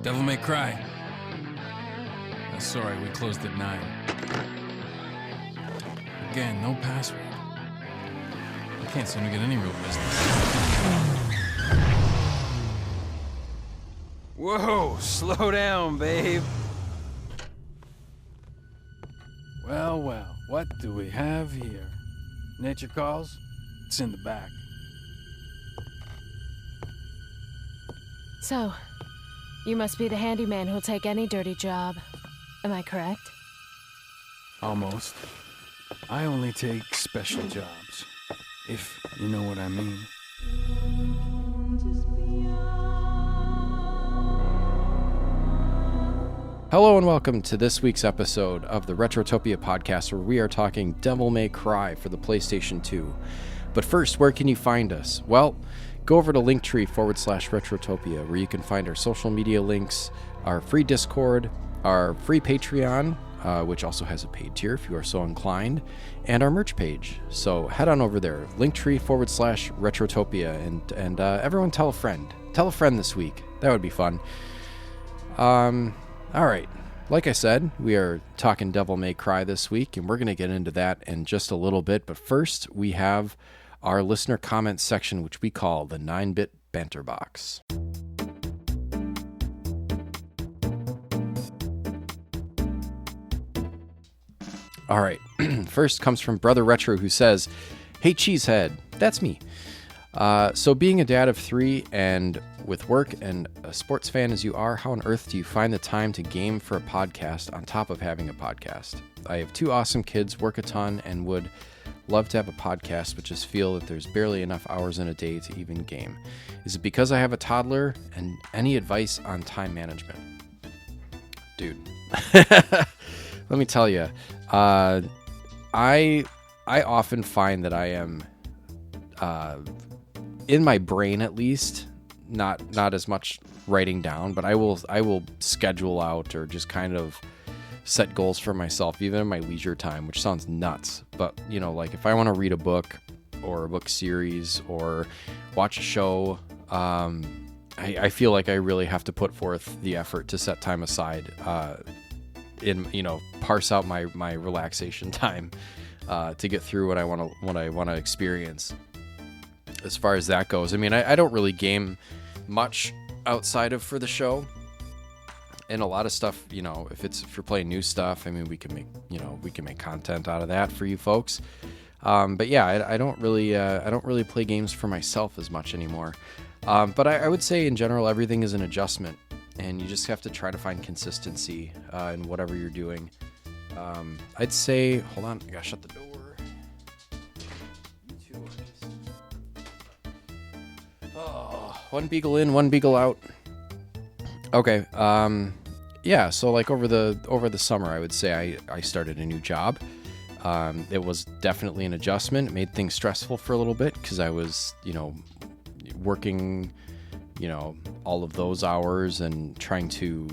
Devil May Cry. Sorry, we closed at 9. Again, no password. I can't seem to get any real business. Whoa, slow down, babe. Well, what do we have here? Nature calls? It's in the back. So, you must be the handyman who'll take any dirty job. Am I correct? Almost. I only take special jobs, if you know what I mean. Hello and welcome to this week's episode of the Retrotopia podcast, where we are talking Devil May Cry for the PlayStation 2. But first, where can you find us? Well, go over to linktree/Retrotopia, where you can find our social media links, our free Discord, our free Patreon, which also has a paid tier if you are so inclined, and our merch page. So head on over there, linktree/Retrotopia, and everyone tell a friend. Tell a friend this week. That would be fun. All right. Like I said, we are talking Devil May Cry this week, and we're going to get into that in just a little bit. But first, we have our listener comments section, which we call the 9-Bit Banter Box. All right. First comes from Brother Retro, who says, "Hey, Cheesehead." That's me. So being a dad of 3 and with work and a sports fan as you are, how on earth do you find the time to game for a podcast on top of having a podcast? I have 2 awesome kids, work a ton, and would love to have a podcast, but just feel that there's barely enough hours in a day to even game. Is it because I have a toddler? And any advice on time management? Dude, let me tell you, I often find that I am, in my brain at least, not as much writing down, but I will schedule out or just kind of set goals for myself, even in my leisure time, which sounds nuts. But, you know, like if I want to read a book or a book series or watch a show, I feel like I really have to put forth the effort to set time aside, parse out my relaxation time, to get through what I want to experience. As far as that goes, I mean, I don't really game much outside of for the show, and a lot of stuff, you know, if you're playing new stuff, I mean, we can make content out of that for you folks. But yeah, I don't really play games for myself as much anymore. But I would say in general, everything is an adjustment, and you just have to try to find consistency in whatever you're doing. I'd say, hold on, I gotta shut the door. One beagle in, one beagle out. Okay. Yeah. So like over the summer, I would say I started a new job. It was definitely an adjustment. It made things stressful for a little bit because I was, working, all of those hours and trying to,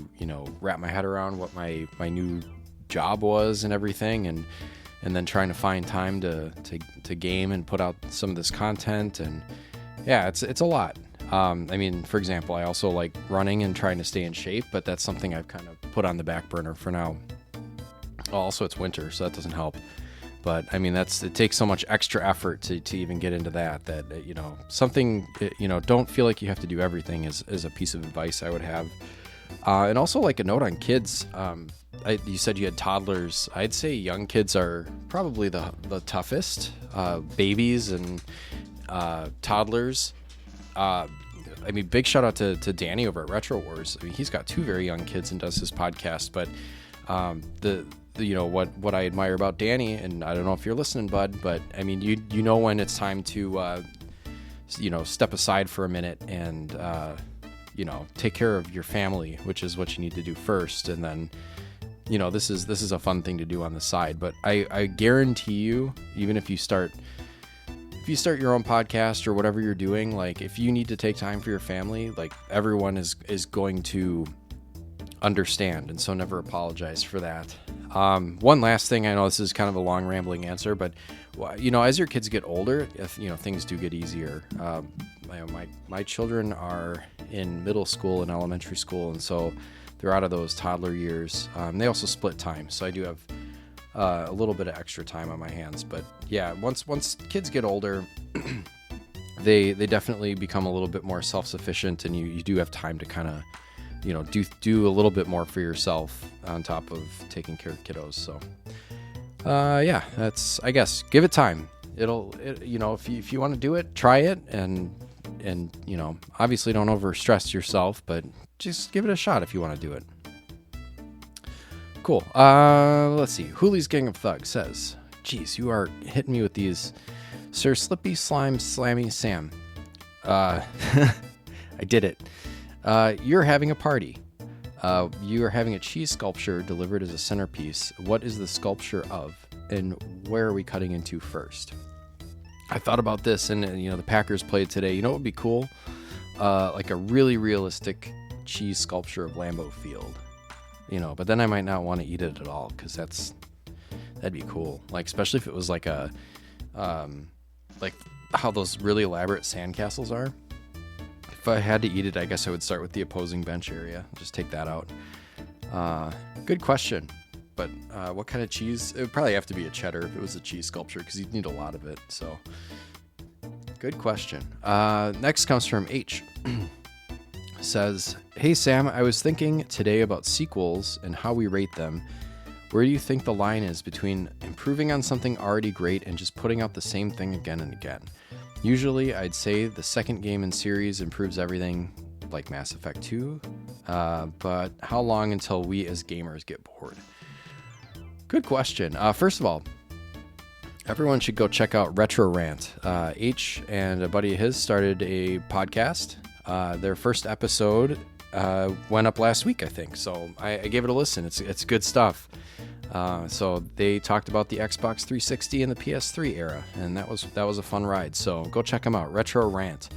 wrap my head around what my new job was and everything, and then trying to find time to game and put out some of this content. And yeah, it's a lot. I mean, for example, I also like running and trying to stay in shape, but that's something I've kind of put on the back burner for now. Also, it's winter, so that doesn't help. But I mean, it takes so much extra effort to even get into that, something, don't feel like you have to do everything is a piece of advice I would have. And also like a note on kids. You said you had toddlers. I'd say young kids are probably the toughest, babies and toddlers. I mean, big shout out to Danny over at Retro Wars. I mean, he's got 2 very young kids and does his podcast. But what I admire about Danny, and I don't know if you're listening, bud, but I mean, you know when it's time to step aside for a minute and take care of your family, which is what you need to do first, and then this is a fun thing to do on the side. But I guarantee you, even if you start your own podcast or whatever you're doing, like if you need to take time for your family, like everyone is going to understand, and so never apologize for that. One last thing, I know this is kind of a long rambling answer, but as your kids get older, if things do get easier. my children are in middle school and elementary school, and so they're out of those toddler years. They also split time, so I do have a little bit of extra time on my hands. But yeah, once kids get older, they definitely become a little bit more self-sufficient, and you do have time to kind of, you know, do a little bit more for yourself on top of taking care of kiddos. So yeah, that's, I guess, give it time. You know, if you want to do it, try it, and you know, obviously don't over stress yourself, but just give it a shot if you want to do it. Cool. Let's see. Hoolies Gang of Thugs says, geez, you are hitting me with these, Sir Slippy Slime Slammy Sam. I did it. You're having a party. You are having a cheese sculpture delivered as a centerpiece. What is the sculpture of, and where are we cutting into first? I thought about this, and you know, the Packers played today. You know what would be cool? Like a really realistic cheese sculpture of Lambeau Field. You know, but then I might not want to eat it at all, because that'd be cool. Like, especially if it was like a like how those really elaborate sandcastles are. If I had to eat it, I guess I would start with the opposing bench area. Just take that out. Good question. But what kind of cheese? It would probably have to be a cheddar if it was a cheese sculpture, because you'd need a lot of it. So, good question. Next comes from H. Says, hey Sam, I was thinking today about sequels and how we rate them. Where do you think the line is between improving on something already great and just putting out the same thing again and again? Usually, I'd say the second game in series improves everything, like Mass Effect 2, but how long until we as gamers get bored? Good question. First of all, everyone should go check out Retro Rant. H and a buddy of his started a podcast. Their first episode went up last week, I think, so I gave it a listen. It's good stuff. So they talked about the Xbox 360 and the PS3 era, and that was a fun ride. So go check them out. Retro Rant.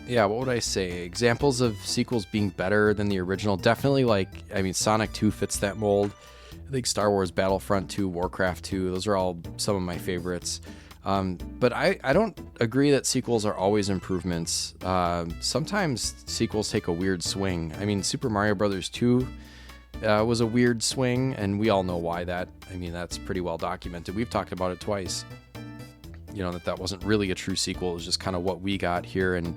Yeah, what would I say? Examples of sequels being better than the original. Definitely, Sonic 2 fits that mold. I think Star Wars Battlefront 2, Warcraft 2, those are all some of my favorites. But I don't agree that sequels are always improvements. Sometimes sequels take a weird swing. I mean, Super Mario Bros. 2 was a weird swing, and we all know why that. I mean, that's pretty well documented. We've talked about it twice. You know, that wasn't really a true sequel. It was just kind of what we got here in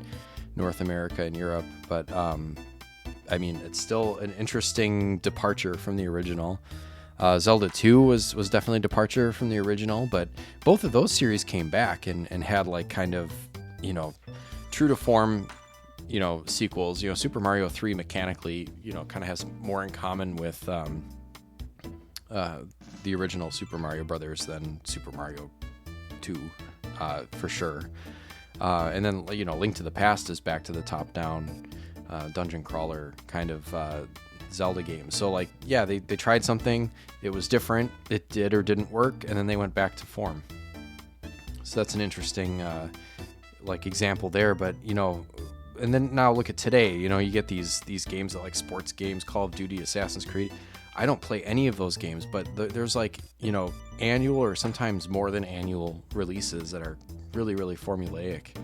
North America and Europe. But, I mean, it's still an interesting departure from the original. Zelda 2 was definitely a departure from the original, but both of those series came back and had like kind of, you know, true to form, you know, sequels. You know, Super Mario 3 mechanically, you know, kind of has more in common with the original Super Mario Brothers than Super Mario 2, for sure. And then, you know, Link to the Past is back to the top-down dungeon crawler kind of Zelda game. So, like, yeah, they tried something. It was different. It did or didn't work, and then they went back to form. So that's an interesting, example there. But, you know, and then now look at today. You know, you get these games that, like, sports games, Call of Duty, Assassin's Creed. I don't play any of those games, but there's, like, you know, annual or sometimes more than annual releases that are really, really formulaic.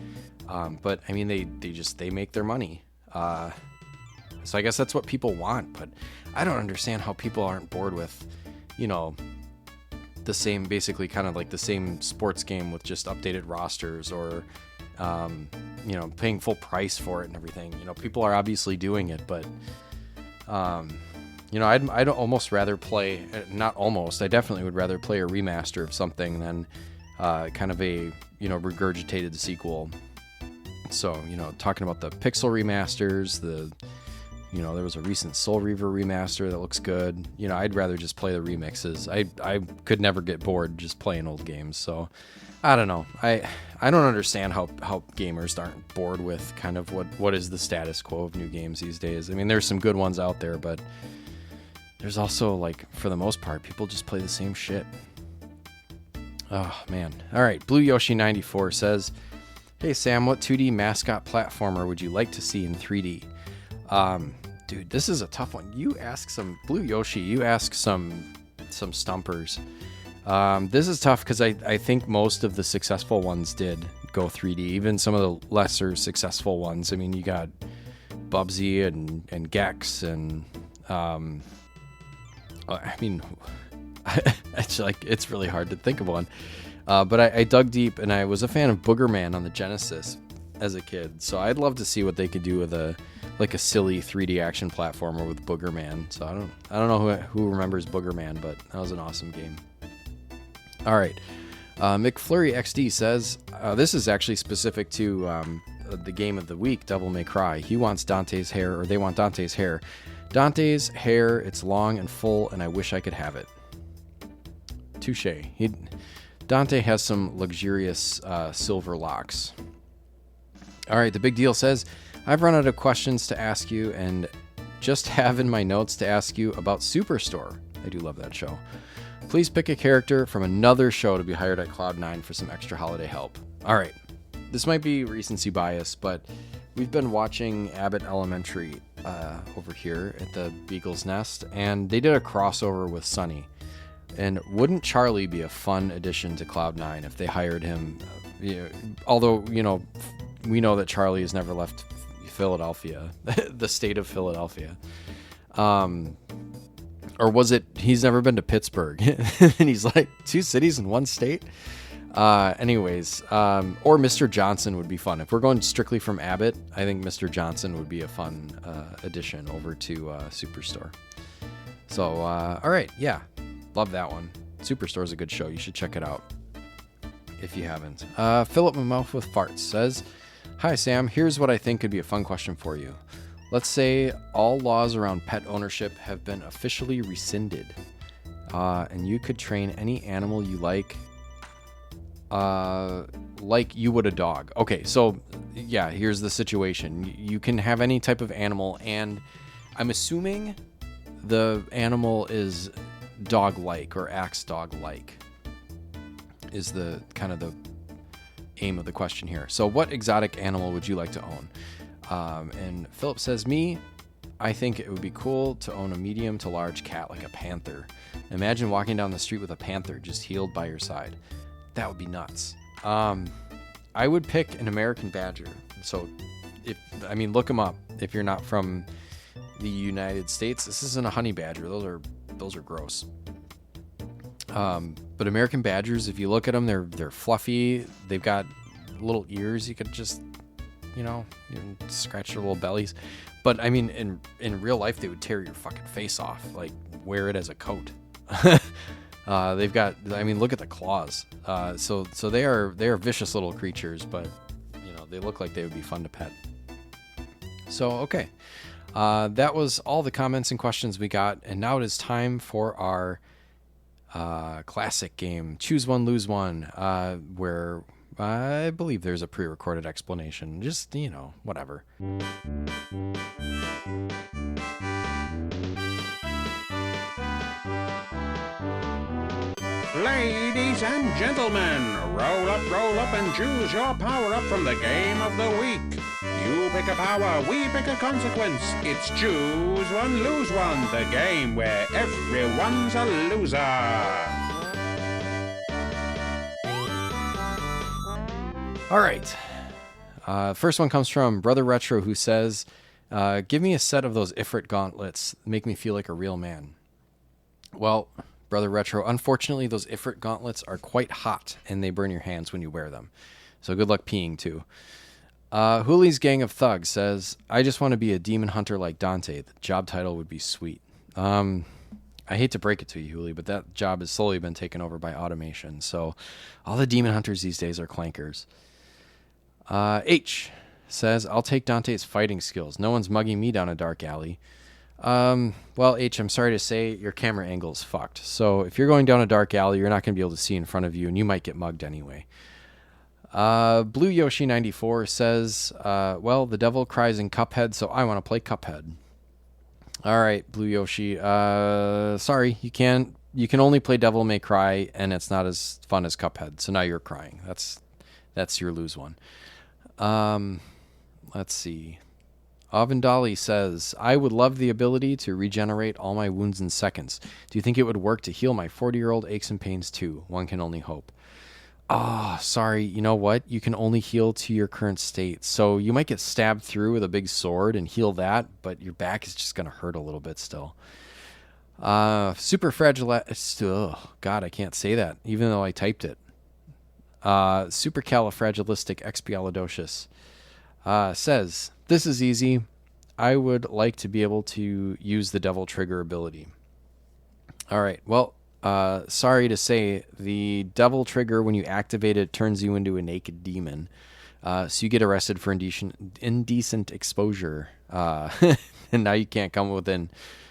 But, I mean, they make their money. So I guess that's what people want, but I don't understand how people aren't bored with, you know, the same, basically kind of like the same sports game with just updated rosters or, you know, paying full price for it and everything. You know, people are obviously doing it, but, you know, I'd almost rather play, not almost, I definitely would rather play a remaster of something than kind of a, you know, regurgitated sequel. So, you know, talking about the Pixel remasters, you know, there was a recent Soul Reaver remaster that looks good. You know, I'd rather just play the remixes. I could never get bored just playing old games. So, I don't know. I don't understand how gamers aren't bored with kind of what is the status quo of new games these days. I mean, there's some good ones out there, but there's also, like, for the most part, people just play the same shit. Oh, man. All right. Blue Yoshi 94 says, hey, Sam, what 2D mascot platformer would you like to see in 3D? Dude, this is a tough one. You ask some Blue Yoshi. You ask some stumpers. This is tough because I think most of the successful ones did go 3D. Even some of the lesser successful ones. I mean, you got Bubsy and Gex and I mean, it's really hard to think of one. But I dug deep, and I was a fan of Boogerman on the Genesis as a kid. So I'd love to see what they could do with a silly 3D action platformer with Boogerman. So I don't know who remembers Boogerman, but that was an awesome game. All right. McFlurry XD says, this is actually specific to the game of the week, Devil May Cry. He wants Dante's hair, or they want Dante's hair. Dante's hair, it's long and full, and I wish I could have it. Touche. Dante has some luxurious silver locks. All right, the big deal says, I've run out of questions to ask you and just have in my notes to ask you about Superstore. I do love that show. Please pick a character from another show to be hired at Cloud9 for some extra holiday help. All right, this might be recency bias, but we've been watching Abbott Elementary over here at the Beagle's Nest, and they did a crossover with Sunny. And wouldn't Charlie be a fun addition to Cloud9 if they hired him? Although, we know that Charlie has never left Philadelphia, the state of Philadelphia. Or was it he's never been to Pittsburgh? And he's like, 2 cities in 1 state? Anyways, or Mr. Johnson would be fun. If we're going strictly from Abbott, I think Mr. Johnson would be a fun addition over to Superstore. So, all right, yeah, love that one. Superstore is a good show. You should check it out if you haven't. Philip Mouth with Farts says, hi, Sam. Here's what I think could be a fun question for you. Let's say all laws around pet ownership have been officially rescinded, and you could train any animal you like you would a dog. Okay, so yeah, here's the situation. You can have any type of animal, and I'm assuming the animal is dog-like or acts dog-like is the kind of the aim of the question here. So what exotic animal would you like to own? And Philip says, I think it would be cool to own a medium to large cat like a panther. Imagine walking down the street with a panther just healed by your side. That would be nuts. I would pick an American badger. So, look them up. If you're not from the United States, this isn't a honey badger. Those are gross. But American badgers, if you look at them, they're fluffy. They've got little ears. You could just, scratch their little bellies. But I mean, in real life, they would tear your fucking face off. Like, wear it as a coat. They've got, look at the claws. So they are vicious little creatures, but they look like they would be fun to pet. So, okay. That was all the comments and questions we got. And now it is time for our classic game, Choose One, Lose One, where I believe there's a pre-recorded explanation. Just, whatever. Ladies and gentlemen, roll up and choose your power-up from the game of the week. You pick a power, we pick a consequence. It's Choose One, Lose One, the game where everyone's a loser. All right. First one comes from Brother Retro, who says, give me a set of those Ifrit gauntlets. Make me feel like a real man. Well, Brother Retro, unfortunately, those Ifrit gauntlets are quite hot, and they burn your hands when you wear them. So good luck peeing, too. Hoolies Gang of Thugs says, I just want to be a demon hunter like Dante. The job title would be sweet. I hate to break it to you, Hooli, but that job has slowly been taken over by automation. So all the demon hunters these days are clankers. H says, I'll take Dante's fighting skills. No one's mugging me down a dark alley. Well, H, I'm sorry to say your camera angle is fucked. So if you're going down a dark alley, you're not going to be able to see in front of you, and you might get mugged anyway. Blue Yoshi 94 says, well, the devil cries in Cuphead, so I want to play Cuphead. All right, Blue Yoshi. Sorry, you can only play Devil May Cry, and it's not as fun as Cuphead. So now you're crying. That's your lose one. Let's see. Avendali says, I would love the ability to regenerate all my wounds in seconds. Do you think it would work to heal my 40-year-old aches and pains too? One can only hope. Oh, sorry. You know what? You can only heal to your current state. So you might get stabbed through with a big sword and heal that, but your back is just going to hurt a little bit still. Super fragile. Oh, God, I can't say that, even though I typed it. Supercalifragilisticexpialidocious says, this is easy. I would like to be able to use the devil trigger ability. All right. Well, sorry to say, the devil trigger, when you activate it, turns you into a naked demon. So you get arrested for indecent exposure. And now you can't come within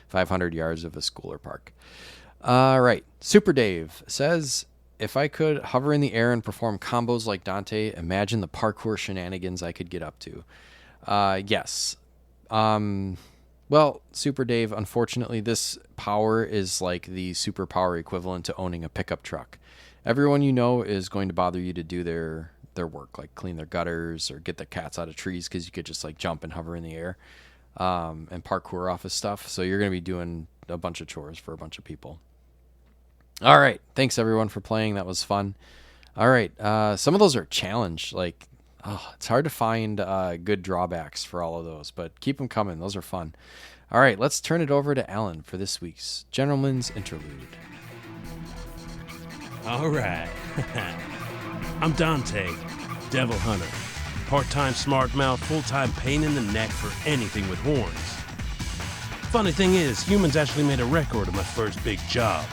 500 yards of a school or park. All right. Super Dave says, if I could hover in the air and perform combos like Dante, imagine the parkour shenanigans I could get up to. Yes. Well, Super Dave, unfortunately, this power is like the superpower equivalent to owning a pickup truck. Everyone you know is going to bother you to do their work, like clean their gutters or get the cats out of trees, because you could just like jump and hover in the air and parkour off of stuff. So you're going to be doing a bunch of chores for a bunch of people. All right. Thanks, everyone, for playing. That was fun. All right. Some of those are challenge. Like, it's hard to find good drawbacks for all of those, but keep them coming. Those are fun. All right. Let's turn it over to Alan for this week's Gentleman's Interlude. All right. I'm Dante, Devil Hunter. Part-time smart mouth, full-time pain in the neck for anything with horns. Funny thing is, humans actually made a record of my first big job.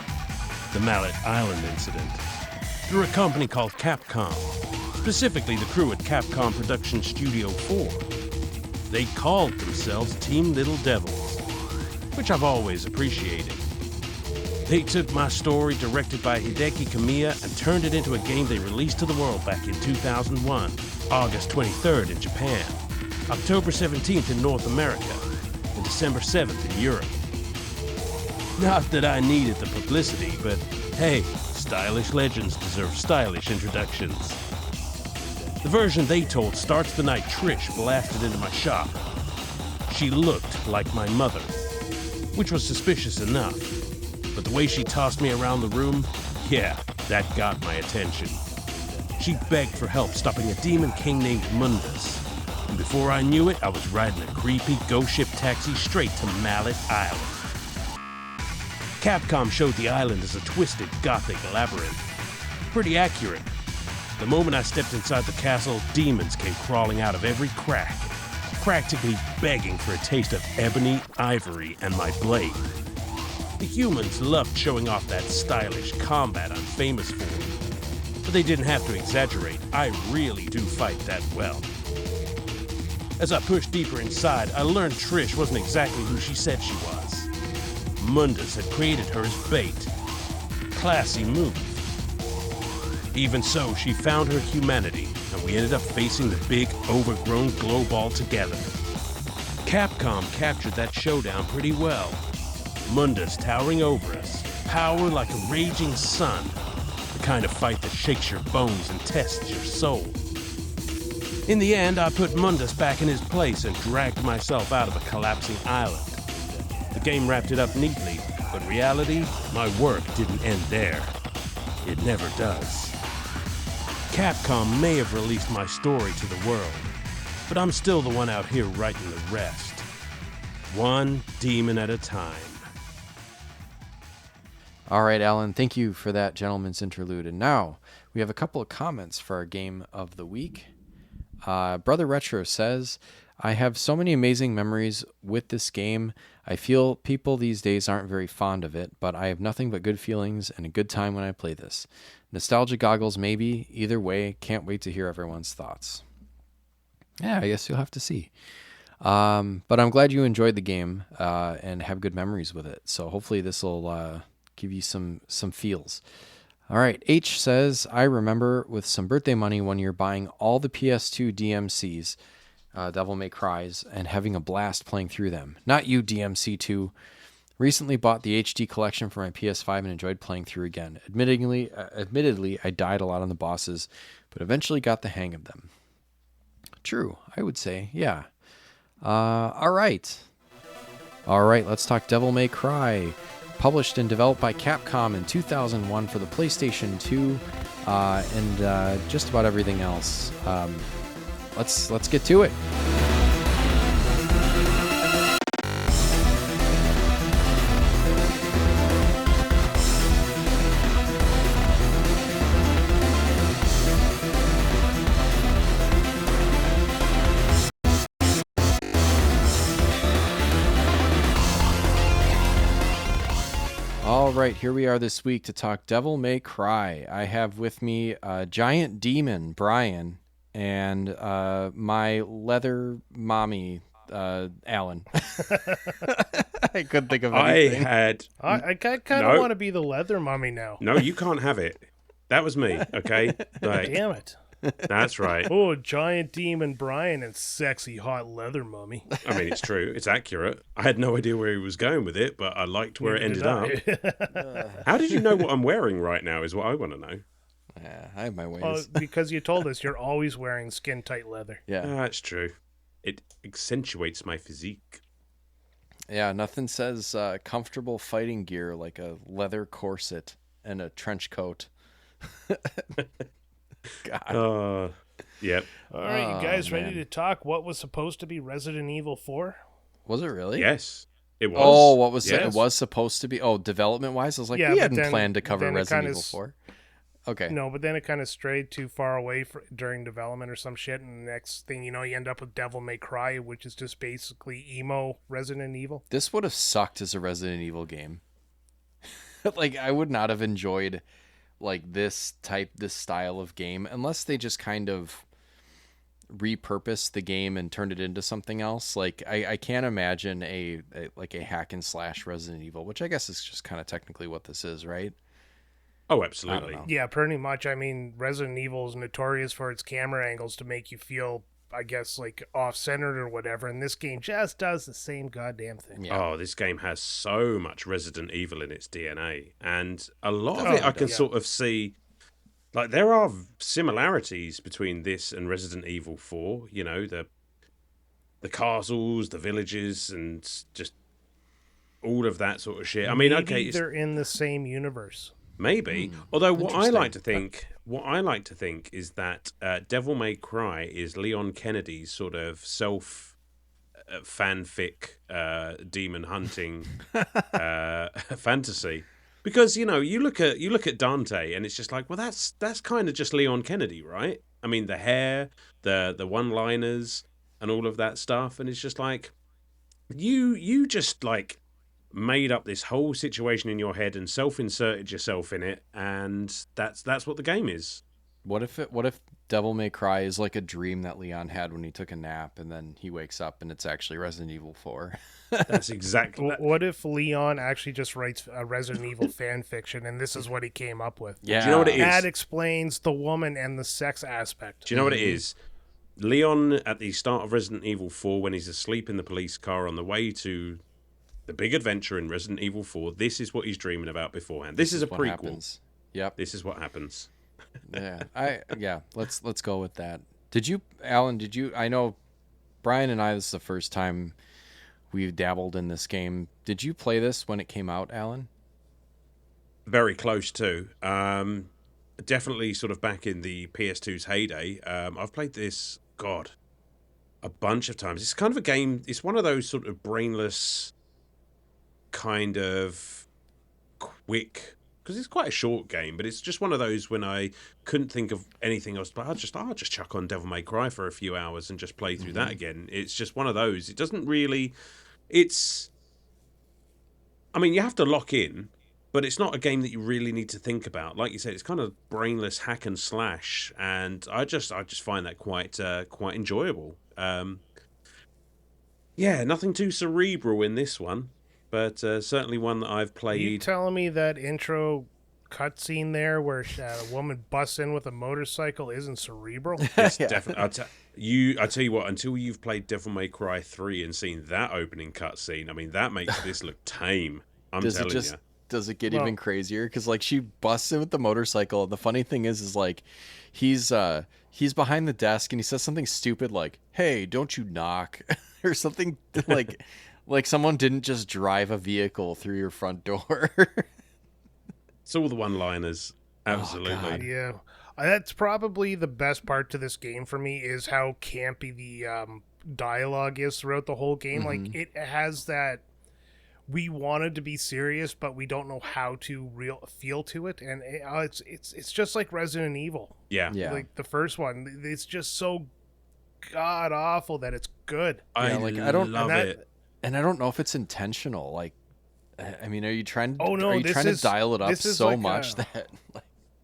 The Mallet Island incident, through a company called Capcom, specifically the crew at Capcom Production Studio 4. They called themselves Team Little Devils, which I've always appreciated. They took my story, directed by Hideki Kamiya, and turned it into a game they released to the world back in 2001, August 23rd in Japan, October 17th in North America, and December 7th in Europe. Not that I needed the publicity, but hey, stylish legends deserve stylish introductions. The version they told starts the night Trish blasted into my shop. She looked like my mother, which was suspicious enough, but the way she tossed me around the room, yeah, that got my attention. She begged for help stopping a demon king named Mundus, and before I knew it, I was riding a creepy ghost ship taxi straight to Mallet Island. Capcom showed the island as a twisted, gothic labyrinth. Pretty accurate. The moment I stepped inside the castle, demons came crawling out of every crack, practically begging for a taste of ebony, ivory, and my blade. The humans loved showing off that stylish combat I'm famous for. But they didn't have to exaggerate. I really do fight that well. As I pushed deeper inside, I learned Trish wasn't exactly who she said she was. Mundus had created her as bait. Classy move. Even so, she found her humanity, and we ended up facing the big, overgrown glowball together. Capcom captured that showdown pretty well. Mundus towering over us, power like a raging sun, the kind of fight that shakes your bones and tests your soul. In the end, I put Mundus back in his place and dragged myself out of a collapsing island. The game wrapped it up neatly, but in reality, my work didn't end there. It never does. Capcom may have released my story to the world, but I'm still the one out here writing the rest. One demon at a time. All right, Alan, thank you for that Gentleman's Interlude. And now we have a couple of comments for our game of the week. Brother Retro says, I have so many amazing memories with this game. I feel people these days aren't very fond of it, but I have nothing but good feelings and a good time when I play this. Nostalgia goggles, maybe. Either way, can't wait to hear everyone's thoughts. Yeah, I guess you'll have to see. But I'm glad you enjoyed the game and have good memories with it. So hopefully this will give you some feels. All right, H says, I remember with some birthday money one year buying all the PS2 DMCs, Devil May Cries, and having a blast playing through them. Not you, DMC2. Recently bought the HD collection for my PS5 and enjoyed playing through again. Admittedly, I died a lot on the bosses, but eventually got the hang of them. True, I would say, yeah. All right, let's talk Devil May Cry. published and developed by Capcom in 2001 for the PlayStation 2, and just about everything else. Let's get to it. All right, here we are this week to talk Devil May Cry. I have with me Giant Demon, Brian, and my leather mommy, Alan. I couldn't think of anything. I kind of want to be the leather mummy now. No, you can't have it. That was me, okay? Like, Damn it. that's right. Oh, Giant Demon Brian and sexy hot leather mummy. I mean, it's true. It's accurate. I had no idea where he was going with it, but I liked where it ended up. How did you know what I'm wearing right now is what I want to know. Yeah, I have my ways. Oh, because you told us you're always wearing skin-tight leather. Yeah, That's true. It accentuates my physique. yeah. Nothing says comfortable fighting gear like a leather corset and a trench coat. God. Yep. All right, you guys ready to talk what was supposed to be Resident Evil 4? Was it really? Yes, it was. Oh, what was Yes. it? It was supposed to be. Oh, development-wise, I was like, Yeah, we but hadn't then- planned to cover then it Resident kinda Evil 4. Okay. No, but then it kind of strayed too far away during development or some shit, and the next thing you know, you end up with Devil May Cry, which is just basically emo Resident Evil. This would have sucked as a Resident Evil game. Like, I would not have enjoyed like this style of game unless they just kind of repurposed the game and turned it into something else. Like, I can't imagine a hack and slash Resident Evil, which I guess is just kind of technically what this is, right? Oh, absolutely. I don't know. Yeah, pretty much. I mean, Resident Evil is notorious for its camera angles to make you feel, I guess, like off-centered or whatever, and this game just does the same goddamn thing. Yeah. Oh, this game has so much Resident Evil in its DNA, and a lot of Oh, it I can yeah. sort of see. Like, there are similarities between this and Resident Evil 4. You know, the castles, the villages, and just all of that sort of shit. I mean, Maybe okay, it's, they're in the same universe. maybe. Although what I like to Interesting. think is that Devil May Cry is Leon Kennedy's sort of self fanfic demon hunting fantasy. Because, you know, you look at Dante and it's just like, well, that's kind of just Leon Kennedy, right? I mean, the hair, the one-liners and all of that stuff, and it's just like you just like made up this whole situation in your head and self-inserted yourself in it, and that's what the game is. What if Devil May Cry is like a dream that Leon had when he took a nap and then he wakes up and it's actually Resident Evil 4? That's exactly What if Leon actually just writes a Resident Evil fan fiction and this is what he came up with? Yeah. Do you know what it is? That explains the woman and the sex aspect. Do you know what it is? Leon, at the start of Resident Evil 4, when he's asleep in the police car on the way to the big adventure in Resident Evil 4, this is what he's dreaming about beforehand. This is a what prequel. happens. Yep. This is what happens. Yeah. Let's go with that. Alan, I know Brian and I, this is the first time we've dabbled in this game. Did you play this when it came out, Alan? Very close to. Definitely sort of back in the PS2's heyday. I've played this, God, a bunch of times. It's kind of a game, it's one of those sort of brainless, kind of quick, because it's quite a short game, but it's just one of those when I couldn't think of anything else, but I'll just chuck on Devil May Cry for a few hours and just play through that again. It's just one of those. It doesn't really, I mean, you have to lock in, but it's not a game that you really need to think about. Like you said, it's kind of brainless hack and slash, and I just find that quite enjoyable. Yeah, nothing too cerebral in this one, but certainly one that I've played. You telling me that intro cutscene there where a woman busts in with a motorcycle isn't cerebral? It's definitely. I tell you what, until you've played Devil May Cry 3 and seen that opening cutscene, I mean, that makes this look tame. I'm telling you. Does it get even crazier? Because like she busts in with the motorcycle. The funny thing is like he's behind the desk and he says something stupid like, "Hey, don't you knock?" or something like Like someone didn't just drive a vehicle through your front door. It's all the one-liners. Absolutely. God. Yeah. That's probably the best part to this game for me is how campy the dialogue is throughout the whole game. Like, it has that we wanted to be serious, but we don't know how to feel to it. And it's just like Resident Evil. Yeah. Yeah. Like the first one. It's just so god-awful that it's good. I don't love it. And I don't know if it's intentional. Like, I mean, are you trying to? Oh, no, are you this trying is- to dial it up this is so like much that? Like,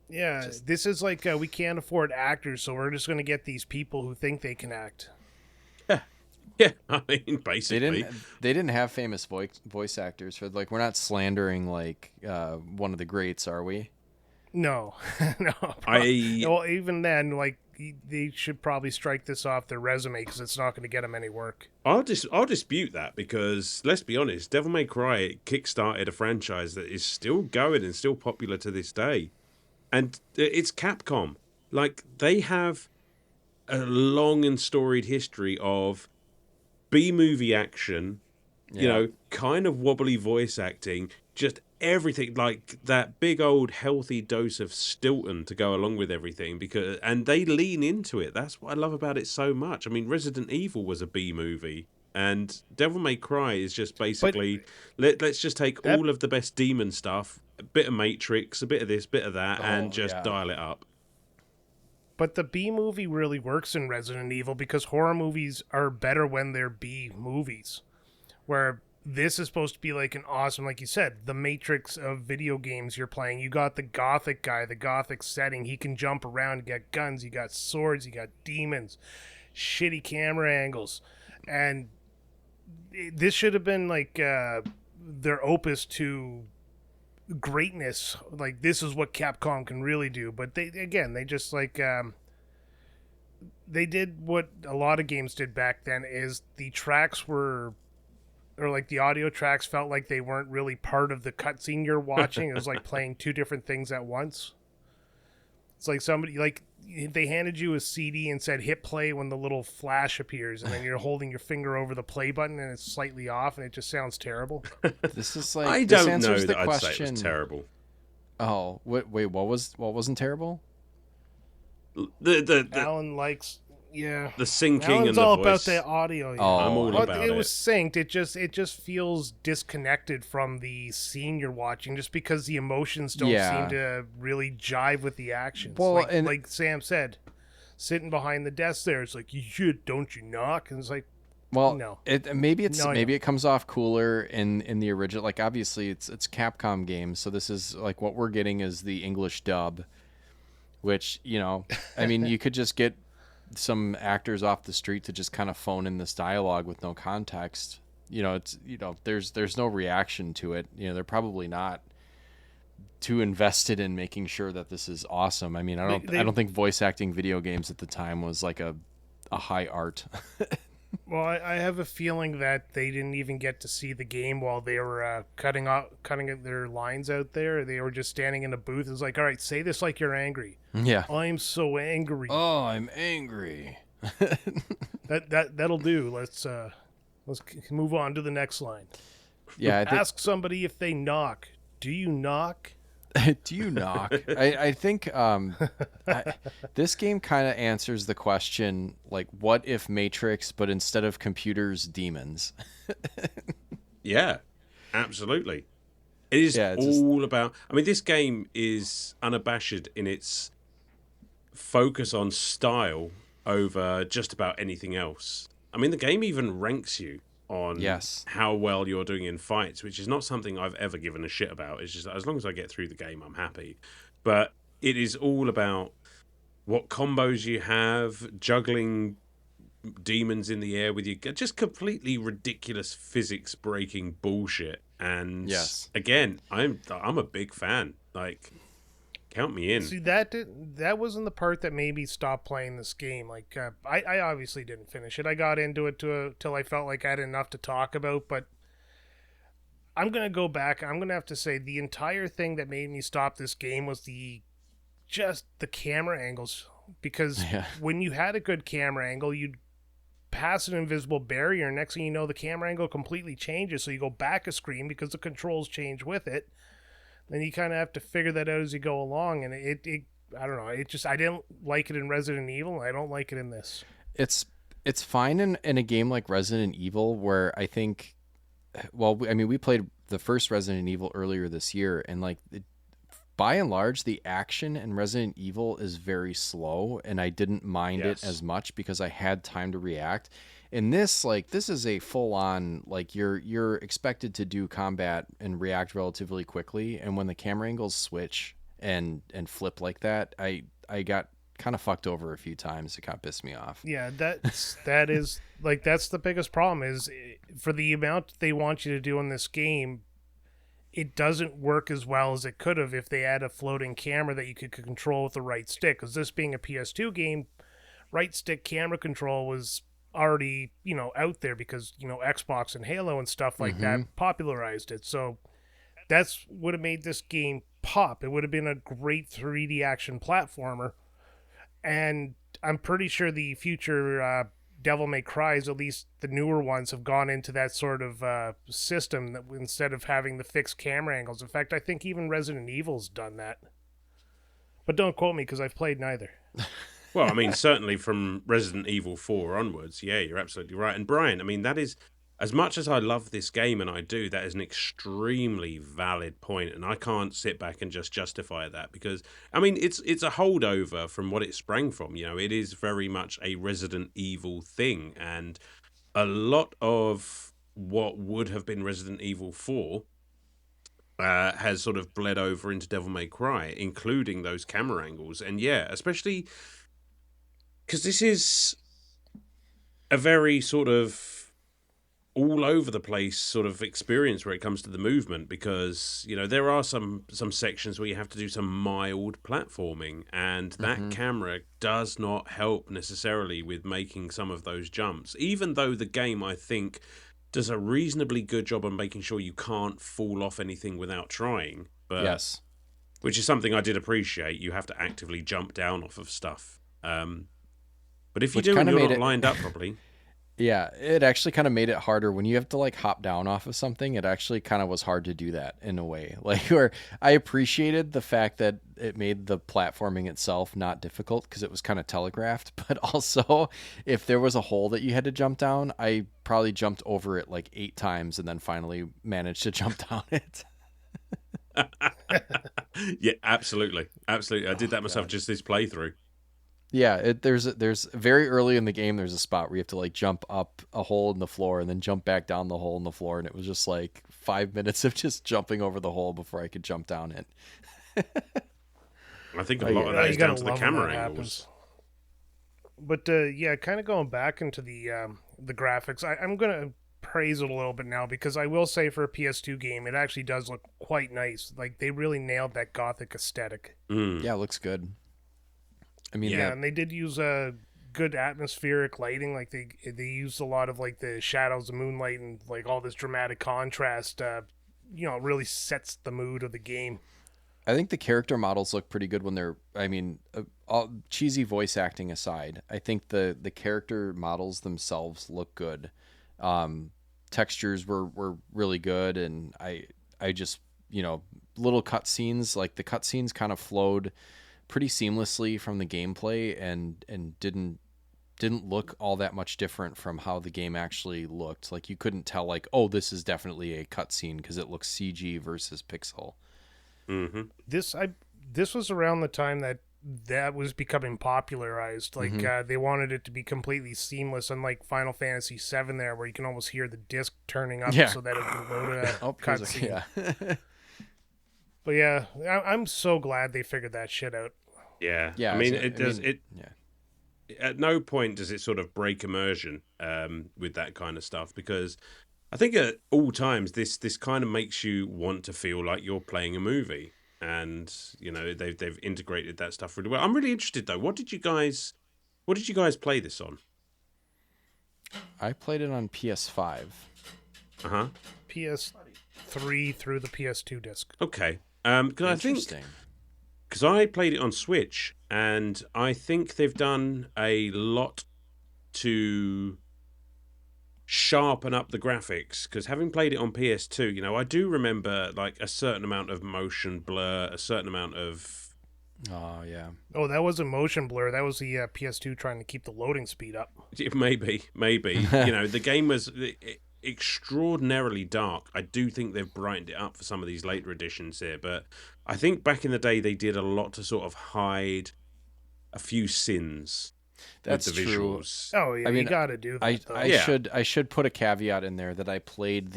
Yeah, this is like we can't afford actors, so we're just going to get these people who think they can act. Yeah, I mean, basically. they didn't have famous voice actors for like. We're not slandering like one of the greats, are we? No, no. Well, even then, like they should probably strike this off their resume because it's not going to get them any work. I'll dispute that because let's be honest, Devil May Cry kickstarted a franchise that is still going and still popular to this day, and it's Capcom. Like they have a long and storied history of B-movie action, you know, kind of wobbly voice acting, just everything, like that big old healthy dose of Stilton to go along with everything, and they lean into it. That's what I love about it so much. I mean, Resident Evil was a B-movie, and Devil May Cry is just basically let's just take all of the best demon stuff, a bit of Matrix, a bit of this, bit of that, and just dial it up. But the B movie really works in Resident Evil because horror movies are better when they're B movies. Where this is supposed to be like an awesome, like you said, the Matrix of video games you're playing. You got the gothic guy, the gothic setting. He can jump around, you got guns, you got swords, you got demons, shitty camera angles. And this should have been like their opus to greatness. Like, this is what Capcom can really do. But they just like they did what a lot of games did back then, is the tracks were, or like the audio tracks felt like they weren't really part of the cutscene you're watching. It was like playing two different things at once. It's like somebody, like they handed you a CD and said hit play when the little flash appears, and then you're holding your finger over the play button and it's slightly off and it just sounds terrible. This is like I this don't answers know the that I'd say it question. was terrible. Oh, wait, what wasn't terrible? The Alan likes, yeah. the syncing Alan's and the all voice. about the audio. Yeah. Oh, I'm all Well, about it it. was synced. It just feels disconnected from the scene you're watching, just because the emotions don't seem to really jive with the actions. Well, like, and- like Sam said, sitting behind the desk there, it's like, you should, don't you knock? And it's like, Well, no. Maybe No, it comes off cooler in the original. Like, obviously it's Capcom games, so this is like what we're getting is the English dub, which, you know, I mean, you could just get some actors off the street to just kind of phone in this dialogue with no context. You know, it's, you know, there's no reaction to it. You know, they're probably not too invested in making sure that this is awesome. I mean, I don't think voice acting video games at the time was like a high art. Well, I have a feeling that they didn't even get to see the game while they were cutting their lines out there. They were just standing in a booth. It's like, all right, say this like you're angry. Yeah. I'm so angry. Oh, I'm angry. That'll do. Let's move on to the next line. Yeah. Ask somebody if they knock. Do you knock? Do you knock? I think this game kind of answers the question, like, what if Matrix, but instead of computers, demons? Yeah, absolutely. It is all about... I mean, this game is unabashed in its focus on style over just about anything else. I mean, the game even ranks you on how well you're doing in fights, which is not something I've ever given a shit about. It's just, as long as I get through the game, I'm happy. But it is all about what combos you have, juggling demons in the air with you, just completely ridiculous physics-breaking bullshit. And again, I'm a big fan. Like, count me in. See, that wasn't the part that made me stop playing this game. Like, I obviously didn't finish it. I got into it till I felt like I had enough to talk about, but I'm going to go back. I'm going to have to say the entire thing that made me stop this game was the camera angles. Because when you had a good camera angle, you'd pass an invisible barrier. Next thing you know, the camera angle completely changes, so you go back a screen because the controls change with it. Then you kind of have to figure that out as you go along, and it I don't know. I didn't like it in Resident Evil. I don't like it in this. It's fine in a game like Resident Evil, where I think, well, I mean, we played the first Resident Evil earlier this year, and like by and large, the action in Resident Evil is very slow, and I didn't mind it as much because I had time to react. In this, like, this is a full-on, like, you're expected to do combat and react relatively quickly, and when the camera angles switch and flip like that, I got kind of fucked over a few times. It kind of pissed me off. Yeah, that is like, that's the biggest problem, is for the amount they want you to do in this game, it doesn't work as well as it could have if they had a floating camera that you could control with the right stick. Because this being a PS2 game, right stick camera control was already, out there because, Xbox and Halo and stuff like that popularized it. So that's would have made this game pop. It would have been a great 3D action platformer. And I'm pretty sure the future Devil May Cry's, at least the newer ones, have gone into that sort of system that instead of having the fixed camera angles. In fact, I think even Resident Evil's done that. But don't quote me because I've played neither. Well, I mean, certainly from Resident Evil 4 onwards, yeah, you're absolutely right. And Brian, I mean, that is, as much as I love this game, and I do, that is an extremely valid point, and I can't sit back and just justify that because, I mean, it's a holdover from what it sprang from. It is very much a Resident Evil thing, and a lot of what would have been Resident Evil 4 has sort of bled over into Devil May Cry, including those camera angles. And yeah, especially because this is a very sort of all over the place sort of experience where it comes to the movement, because there are some sections where you have to do some mild platforming, and that camera does not help necessarily with making some of those jumps, even though the game, I think, does a reasonably good job on making sure you can't fall off anything without trying. But yes, which is something I did appreciate. You have to actively jump down off of stuff, but if you do and you're not lined up properly. Yeah, it actually kind of made it harder when you have to like hop down off of something. It actually kind of was hard to do that in a way. Like, where I appreciated the fact that it made the platforming itself not difficult because it was kind of telegraphed. But also, if there was a hole that you had to jump down, I probably jumped over it like 8 times and then finally managed to jump down it. Yeah, absolutely. I did that myself just this playthrough. Yeah, there's very early in the game, there's a spot where you have to like jump up a hole in the floor and then jump back down the hole in the floor, and it was just like 5 minutes of just jumping over the hole before I could jump down it. I think a lot of that is down to the camera angles. But kind of going back into the graphics, I'm gonna praise it a little bit now, because I will say for a PS2 game, it actually does look quite nice. Like, they really nailed that gothic aesthetic. Yeah, it looks good. I mean, and they did use a good atmospheric lighting. Like they used a lot of like the shadows, the moonlight, and like all this dramatic contrast. It really sets the mood of the game. I think the character models look pretty good when they're. I mean, all cheesy voice acting aside, I think the character models themselves look good. Textures were really good, and I just little cutscenes, like the cutscenes kind of flowed pretty seamlessly from the gameplay and didn't look all that much different from how the game actually looked. Like, you couldn't tell like, oh, this is definitely a cutscene because it looks CG versus pixel. Mm-hmm. This was around the time that was becoming popularized. Like they wanted it to be completely seamless, unlike Final Fantasy VII there, where you can almost hear the disc turning up so that it can load a cutscene. Yeah. But yeah, I'm so glad they figured that shit out. Yeah. I mean, at no point does it sort of break immersion with that kind of stuff, because I think at all times this kind of makes you want to feel like you're playing a movie, and they've integrated that stuff really well. I'm really interested though. What did you guys play this on? I played it on PS5. PS3 through the PS2 disc. Okay. Because I played it on Switch, and I think they've done a lot to sharpen up the graphics, because having played it on PS2, I do remember like a certain amount of motion blur, a certain amount of Oh yeah. Oh, that wasn't motion blur. That was the PS2 trying to keep the loading speed up. maybe the game was extraordinarily dark. I do think they've brightened it up for some of these later editions here, but I think back in the day they did a lot to sort of hide a few sins. That's with the true. visuals. Oh yeah, I mean, you got to do that. I should put a caveat in there that I played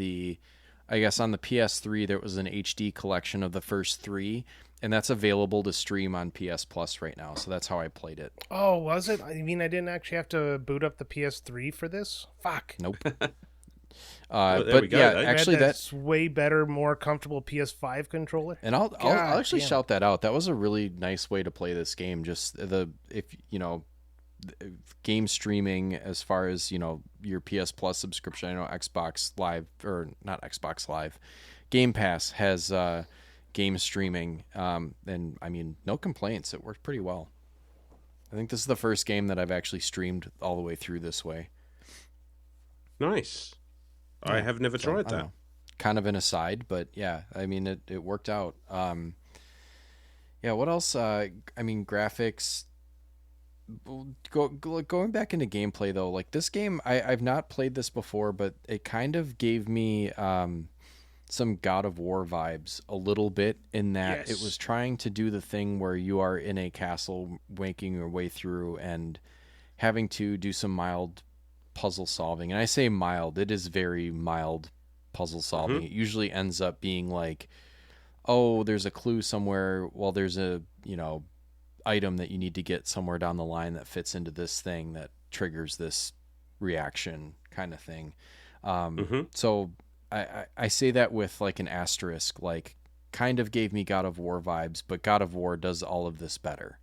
I guess on the PS3 there was an HD collection of the first 3, and that's available to stream on PS Plus right now. So that's how I played it. Oh, was it? I mean, I didn't actually have to boot up the PS3 for this. Fuck. Nope. Well, there but we go, yeah, though. actually that's way better, more comfortable PS5 controller. And I'll God actually damn. shout that out. That was a really nice way to play this game. Just game streaming as far as your PS Plus subscription. I know Xbox Live, or not Xbox Live, Game Pass has game streaming, and I mean no complaints. It worked pretty well. I think this is the first game that I've actually streamed all the way through this way. Nice. I have never So, tried I don't that. know. Kind of an aside, but yeah, I mean it worked out. Yeah, what else? I mean graphics. Going back into gameplay though, like this game, I've not played this before, but it kind of gave me some God of War vibes a little bit, in that Yes. it was trying to do the thing where you are in a castle waking your way through and having to do some mild puzzle solving. And I say mild, it is very mild puzzle solving. It usually ends up being like, oh, there's a clue somewhere, well there's a item that you need to get somewhere down the line that fits into this thing that triggers this reaction kind of thing. So I say that with like an asterisk, like kind of gave me God of War vibes, but God of War does all of this better.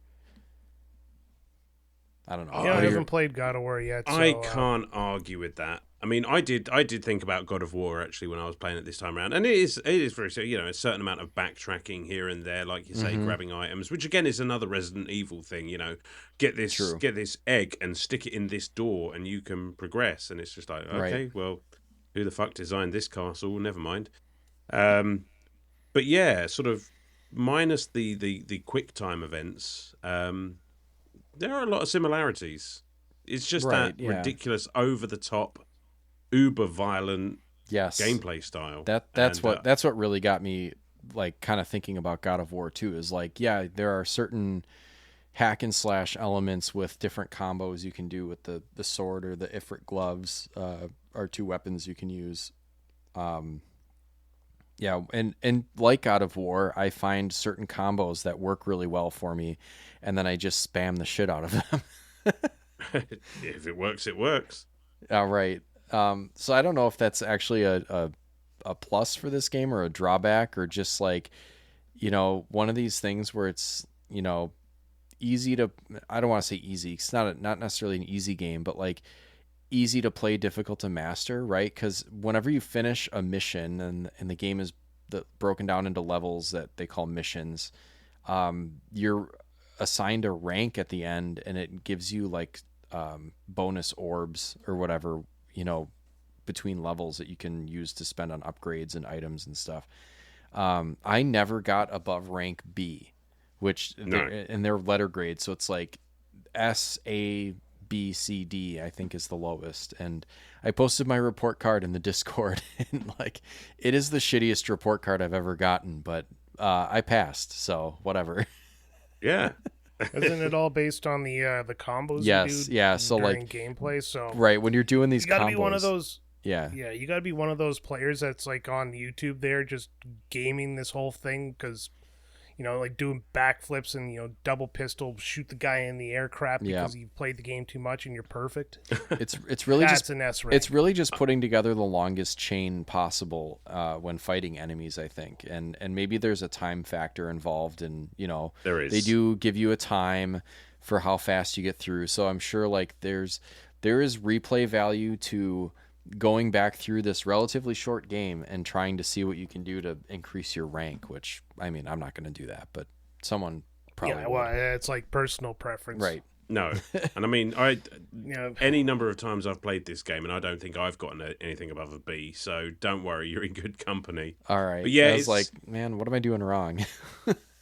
I don't know. Yeah, I haven't played God of War yet. So, I can't argue with that. I mean, I did think about God of War actually when I was playing it this time around, and it is very, a certain amount of backtracking here and there, like you say, grabbing items, which again is another Resident Evil thing. Get this egg and stick it in this door, and you can progress. And it's just like, okay, well, who the fuck designed this castle? Never mind. But yeah, sort of minus the quick time events. There are a lot of similarities. It's just ridiculous, over the top, uber violent gameplay style. That's what really got me like kind of thinking about God of War 2 is like, yeah, there are certain hack and slash elements with different combos you can do with the sword or the Ifrit gloves, are two weapons you can use. Yeah, and like God of War, I find certain combos that work really well for me, and then I just spam the shit out of them. If it works, it works. All right. So I don't know if that's actually a plus for this game or a drawback, or just like, one of these things where it's, easy to, I don't want to say easy. It's not necessarily an easy game, but like easy to play, difficult to master, right? Because whenever you finish a mission and the game is broken down into levels that they call missions, you're assigned a rank at the end, and it gives you like bonus orbs or whatever, between levels that you can use to spend on upgrades and items and stuff. I never got above rank B, which in their letter grade, so it's like S, A, B, C, D, I think is the lowest. And I posted my report card in the Discord, and like, it is the shittiest report card I've ever gotten, but I passed, so whatever. Yeah. Isn't it all based on the combos? Yes, you do yeah. So during like gameplay, so right when you're doing these, you gotta combos, be one of those. Yeah, you gotta be one of those players that's like on YouTube there, just gaming this whole thing, because like doing backflips and double pistol, shoot the guy in the air crap because you've played the game too much and you're perfect. It's really That's just an S rank. It's really just putting together the longest chain possible when fighting enemies, I think, and maybe there's a time factor involved, and there is. They do give you a time for how fast you get through, so I'm sure like there is replay value to going back through this relatively short game and trying to see what you can do to increase your rank, which, I mean, I'm not going to do that, but someone probably would. Well, it's like personal preference. Right. No, and I mean, I Yeah. any number of times I've played this game, and I don't think I've gotten anything above a B. So don't worry, you're in good company. All right. But yeah, I was it's like, man, what am I doing wrong?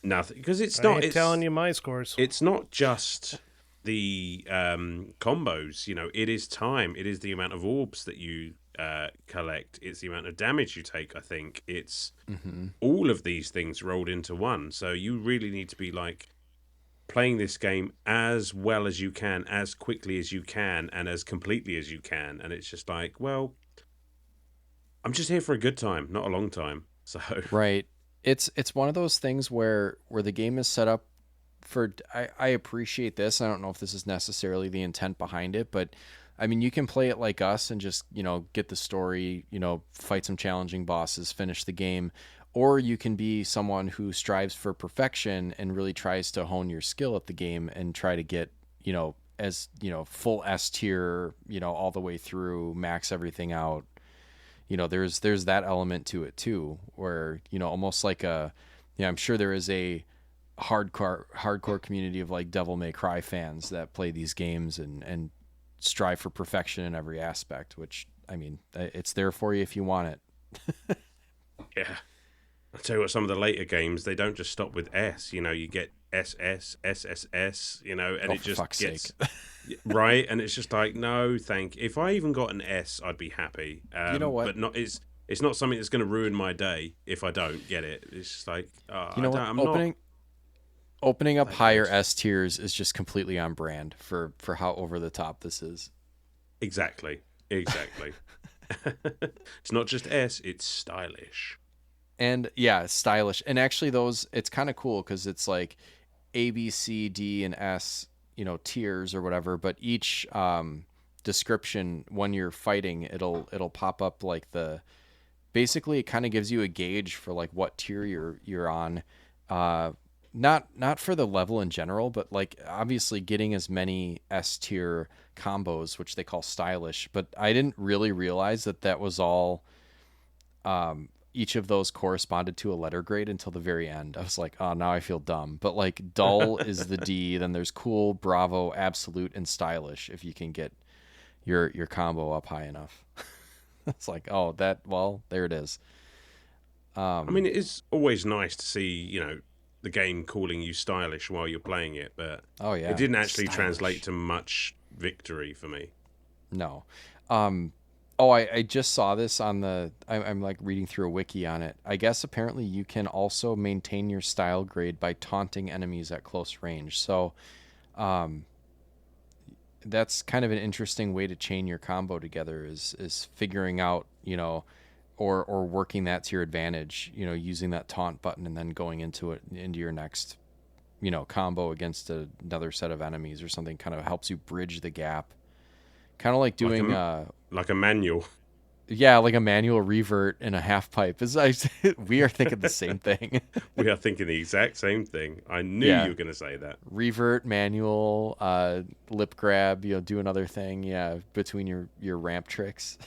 nothing because it's I not. ain't It's telling you my scores. It's not just the combos. You know, it is time. It is the amount of orbs that you collect. It's the amount of damage you take. I think it's all of these things rolled into one. So you really need to be like playing this game as well as you can, as quickly as you can, and as completely as you can. And it's just like, well, I'm just here for a good time, not a long time. So Right. It's one of those things where the game is set up for. I appreciate this. I don't know if this is necessarily the intent behind it, but I mean, you can play it like us and just, get the story, fight some challenging bosses, finish the game, or you can be someone who strives for perfection and really tries to hone your skill at the game and try to get, as, full S tier, all the way through, max everything out. There's that element to it too, where, almost like I'm sure there is a hardcore community of like Devil May Cry fans that play these games and strive for perfection in every aspect, which, I mean, it's there for you if you want it. yeah. I'll tell you what, some of the later games, they don't just stop with S. You get SS, SSS, and it for just fuck's gets sake. right. And it's just like, no, thank. If I even got an S, I'd be happy. You know what? But not. It's not something that's going to ruin my day if I don't get it. It's just like, Opening up higher S tiers is just completely on brand for how over the top this is. Exactly. It's not just S; it's stylish. And yeah, stylish. And actually it's kind of cool because it's like A, B, C, D, and S, tiers or whatever. But each description, when you're fighting, it'll pop up like basically it kind of gives you a gauge for like what tier you're on. Not for the level in general, but like obviously getting as many S tier combos, which they call stylish. But I didn't really realize that was all. Each of those corresponded to a letter grade until the very end. I was like, oh, now I feel dumb. But like dull is the D, then there's cool, bravo, absolute, and stylish if you can get your combo up high enough. It's like, oh, there it is. I mean, it is always nice to see, the game calling you stylish while you're playing it, but oh yeah, it didn't actually stylish. Translate to much victory for me. No. I just saw this on I'm like reading through a wiki on it. I guess apparently you can also maintain your style grade by taunting enemies at close range. So that's kind of an interesting way to chain your combo together is figuring out, or working that to your advantage, using that taunt button and then going into your next, combo against another set of enemies or something, kind of helps you bridge the gap. Kind of like doing like a manual. Yeah, like a manual revert and a half pipe. We are thinking the same thing. We are thinking the exact same thing. I knew you were going to say that. Revert, manual, lip grab, do another thing, between your ramp tricks.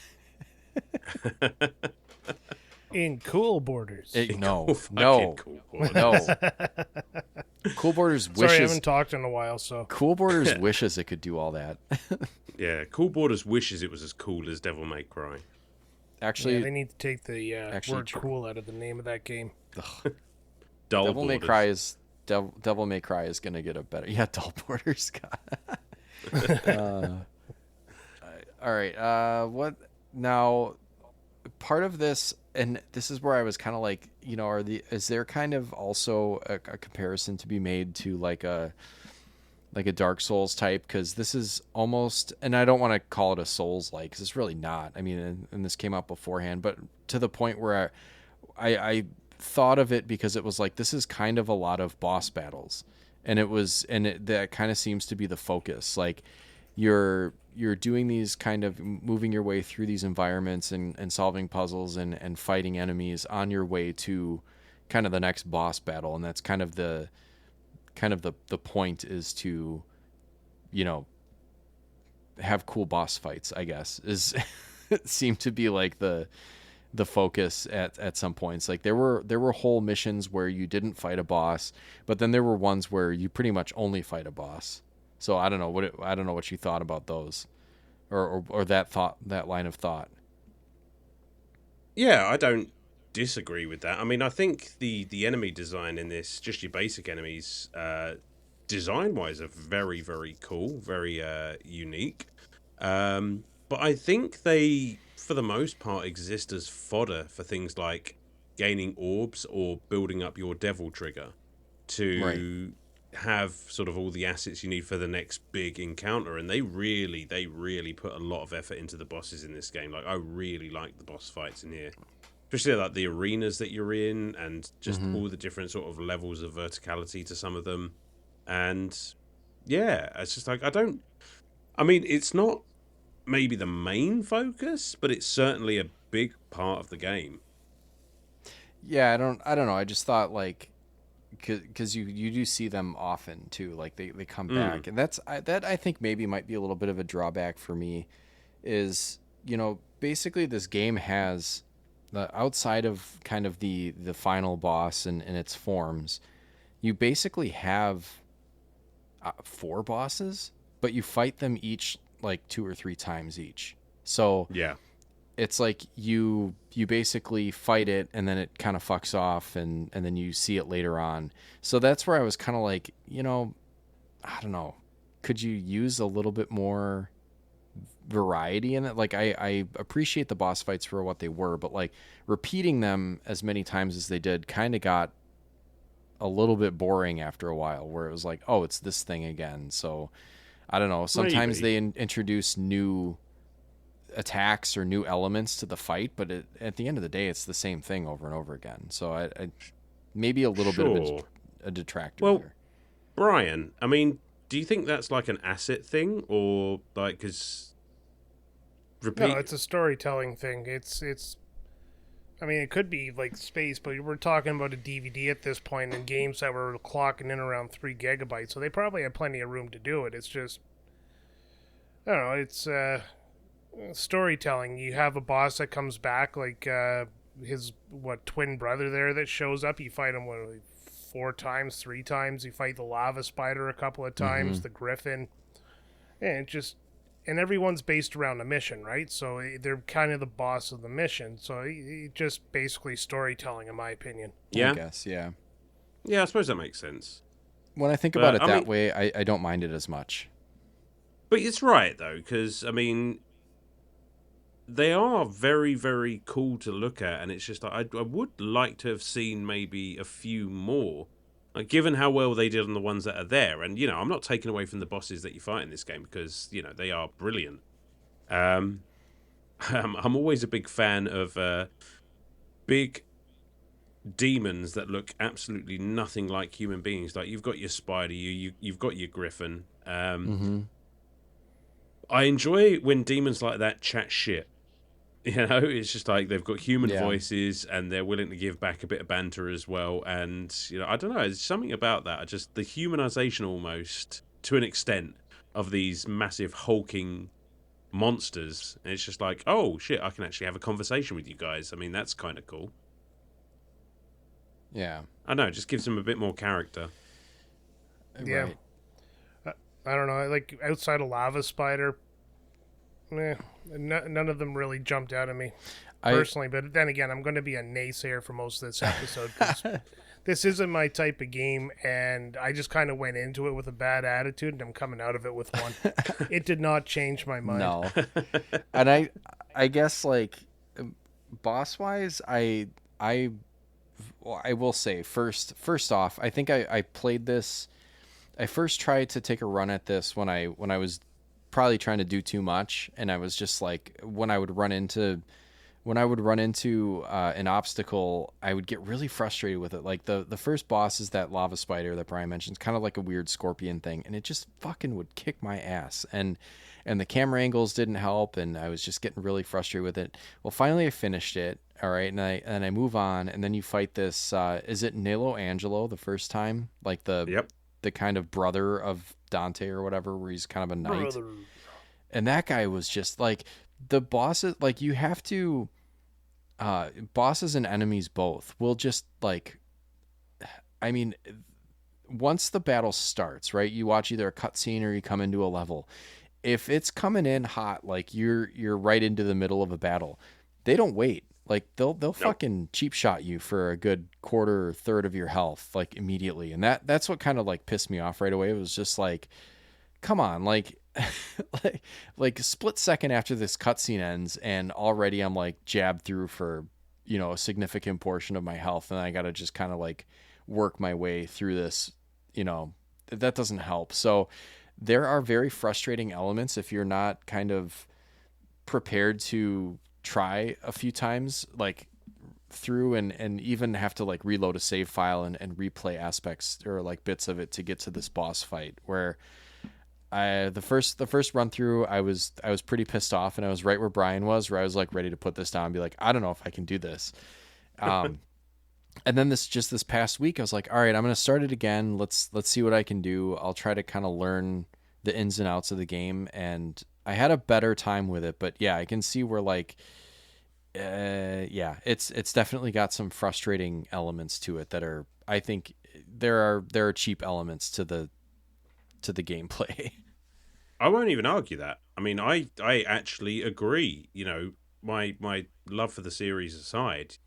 In Cool Borders. No. Cool Borders. Cool Borders wishes. Sorry, I haven't talked in a while, so. Cool Borders wishes it could do all that. Yeah, Cool Borders wishes it was as cool as Devil May Cry. Actually, they need to take the word true. cool out of the name of that game. Devil May Cry is going to get a better. Yeah, Dull Borders. All right. What now? Part of this, and this is where I was kind of like, is there kind of also a comparison to be made to like a Dark Souls type? Because this is almost, and I don't want to call it a Souls-like, because it's really not. I mean, and this came out beforehand, but to the point where I thought of it because it was like, this is kind of a lot of boss battles, and that kind of seems to be the focus. Like you're doing these kind of moving your way through these environments and solving puzzles and fighting enemies on your way to kind of the next boss battle. And that's kind of the point is to, have cool boss fights, I guess, is seemed to be like the focus at some points. Like there were whole missions where you didn't fight a boss, but then there were ones where you pretty much only fight a boss. So I don't know what you thought about those, or that line of thought. Yeah, I don't disagree with that. I mean, I think the enemy design in this, just your basic enemies, design wise, are very, very cool, very unique. But I think they, for the most part, exist as fodder for things like gaining orbs or building up your devil trigger to have sort of all the assets you need for the next big encounter. And they really put a lot of effort into the bosses in this game. Like, I really like the boss fights in here, especially like the arenas that you're in, and just all the different sort of levels of verticality to some of them. And yeah, it's just like, I mean, it's not maybe the main focus, but it's certainly a big part of the game. Yeah, I don't know. I just thought, like, because you do see them often too, like they come back, and that I think maybe might be a little bit of a drawback for me, is, you know, basically this game has, outside of kind of the final boss and its forms, you basically have 4 bosses, but you fight them each like 2 or 3 times each. So Yeah. it's like you basically fight it, and then it kind of fucks off, and then you see it later on. So that's where I was kind of like, you know, I don't know, could you use a little bit more variety in it? Like, I appreciate the boss fights for what they were, but like repeating them as many times as they did kind of got a little bit boring after a while, where it was like, oh, it's this thing again. So I don't know, sometimes they introduce new attacks or new elements to the fight, but at the end of the day, it's the same thing over and over again. So I maybe a little bit of a detractor. Well, there. Brian, I mean, do you think that's like an asset thing, or like, because No, it's a storytelling thing. It's. I mean, it could be like space, but we're talking about a DVD at this point, and games that were clocking in around 3 gigabytes, so they probably have plenty of room to do it. It's just, I don't know. It's storytelling. You have a boss that comes back, like his twin brother there that shows up. You fight him 4 times, 3 times. You fight the lava spider a couple of times, the griffin, and and everyone's based around a mission, right? So they're kind of the boss of the mission. So it just basically storytelling, in my opinion. Yeah, I guess, yeah. Yeah, I suppose that makes sense. When I think about it that way, I don't mind it as much. But it's right, though, because, I mean, they are very, very cool to look at, and it's just like, I would like to have seen maybe a few more, like, given how well they did on the ones that are there. And, you know, I'm not taking away from the bosses that you fight in this game, because, you know, they are brilliant. I'm always a big fan of big demons that look absolutely nothing like human beings. Like, you've got your spider, you've got your griffin. I enjoy when demons like that chat shit. You know, it's just like they've got human voices, and they're willing to give back a bit of banter as well. And, you know, I don't know, there's something about that. Just the humanization almost, to an extent, of these massive hulking monsters. And it's just like, oh, shit, I can actually have a conversation with you guys. I mean, that's kind of cool. Yeah. I know, it just gives them a bit more character. Yeah. Right. I don't know, like, outside of Lava Spider, none of them really jumped out at me personally. But then again, I'm going to be a naysayer for most of this episode, because this isn't my type of game, and I just kind of went into it with a bad attitude, and I'm coming out of it with one. It did not change my mind. No. And I guess, like, boss-wise, I will say, first off, I think I played this. I first tried to take a run at this when I was probably trying to do too much, and I was just like, when I would run into an obstacle, I would get really frustrated with it. Like the first boss is that lava spider that Brian mentioned, kind of like a weird scorpion thing, and it just fucking would kick my ass. And the camera angles didn't help, and I was just getting really frustrated with it. Well, finally I finished it. All right, and I move on, and then you fight this. Is it Nelo Angelo the first time? Like the kind of brother of Dante or whatever, where he's kind of a knight. Brother. And that guy was just like, the bosses, like, you have to, bosses and enemies both will just, like, I mean, once the battle starts, right? You watch either a cutscene or you come into a level. If it's coming in hot, like you're right into the middle of a battle, they don't wait. Like they'll fucking cheap shot you for a good quarter or third of your health, like immediately. And that's what kind of like pissed me off right away. It was just like, come on, like like a split second after this cutscene ends, and already I'm like jabbed through for, you know, a significant portion of my health, and I got to just kind of like work my way through this, you know, that doesn't help. So there are very frustrating elements if you're not kind of prepared to try a few times, like through and even have to like reload a save file and replay aspects or like bits of it to get to this boss fight where the first run through, I was pretty pissed off, and I was right where Brian was, where I was like ready to put this down and be like, I don't know if I can do this. And then this past week, I was like, all right, I'm going to start it again. Let's see what I can do. I'll try to kind of learn the ins and outs of the game. And I had a better time with it, but yeah, I can see where like, it's definitely got some frustrating elements to it that are, I think there are cheap elements to the gameplay. I won't even argue that. I mean, I actually agree. You know, my love for the series aside,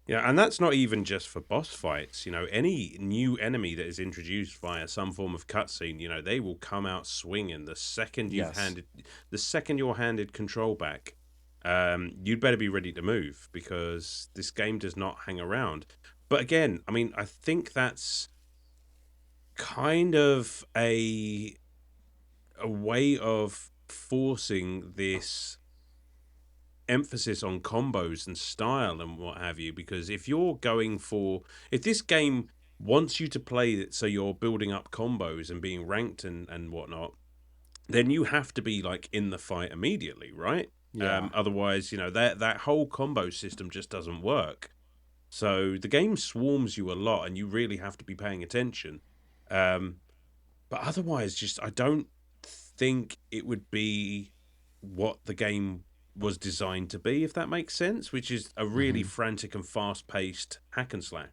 yeah, and that's not even just for boss fights. You know, any new enemy that is introduced via some form of cutscene, you know, they will come out swinging the second you're handed control back. You'd better be ready to move, because this game does not hang around. But again, I mean, I think that's kind of a way of forcing this emphasis on combos and style and what have you, because if this game wants you to play it so you're building up combos and being ranked and whatnot, then you have to be like in the fight immediately, right? Yeah. Otherwise, you know, that whole combo system just doesn't work. So the game swarms you a lot, and you really have to be paying attention. But otherwise, just I don't think it would be what the game was designed to be, if that makes sense, which is a really frantic and fast-paced hack and slash.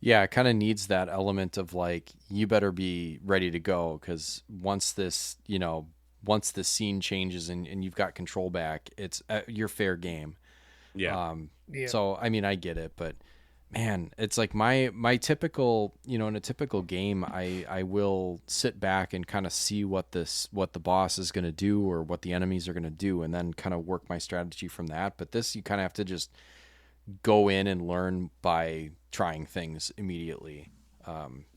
Yeah, it kind of needs that element of like, you better be ready to go, because once this scene changes and you've got control back, it's your fair game. Yeah. So, I mean, I get it, but man, it's like my typical, you know, in a typical game, I will sit back and kind of see what the boss is going to do or what the enemies are going to do, and then kind of work my strategy from that. But this, you kind of have to just go in and learn by trying things immediately.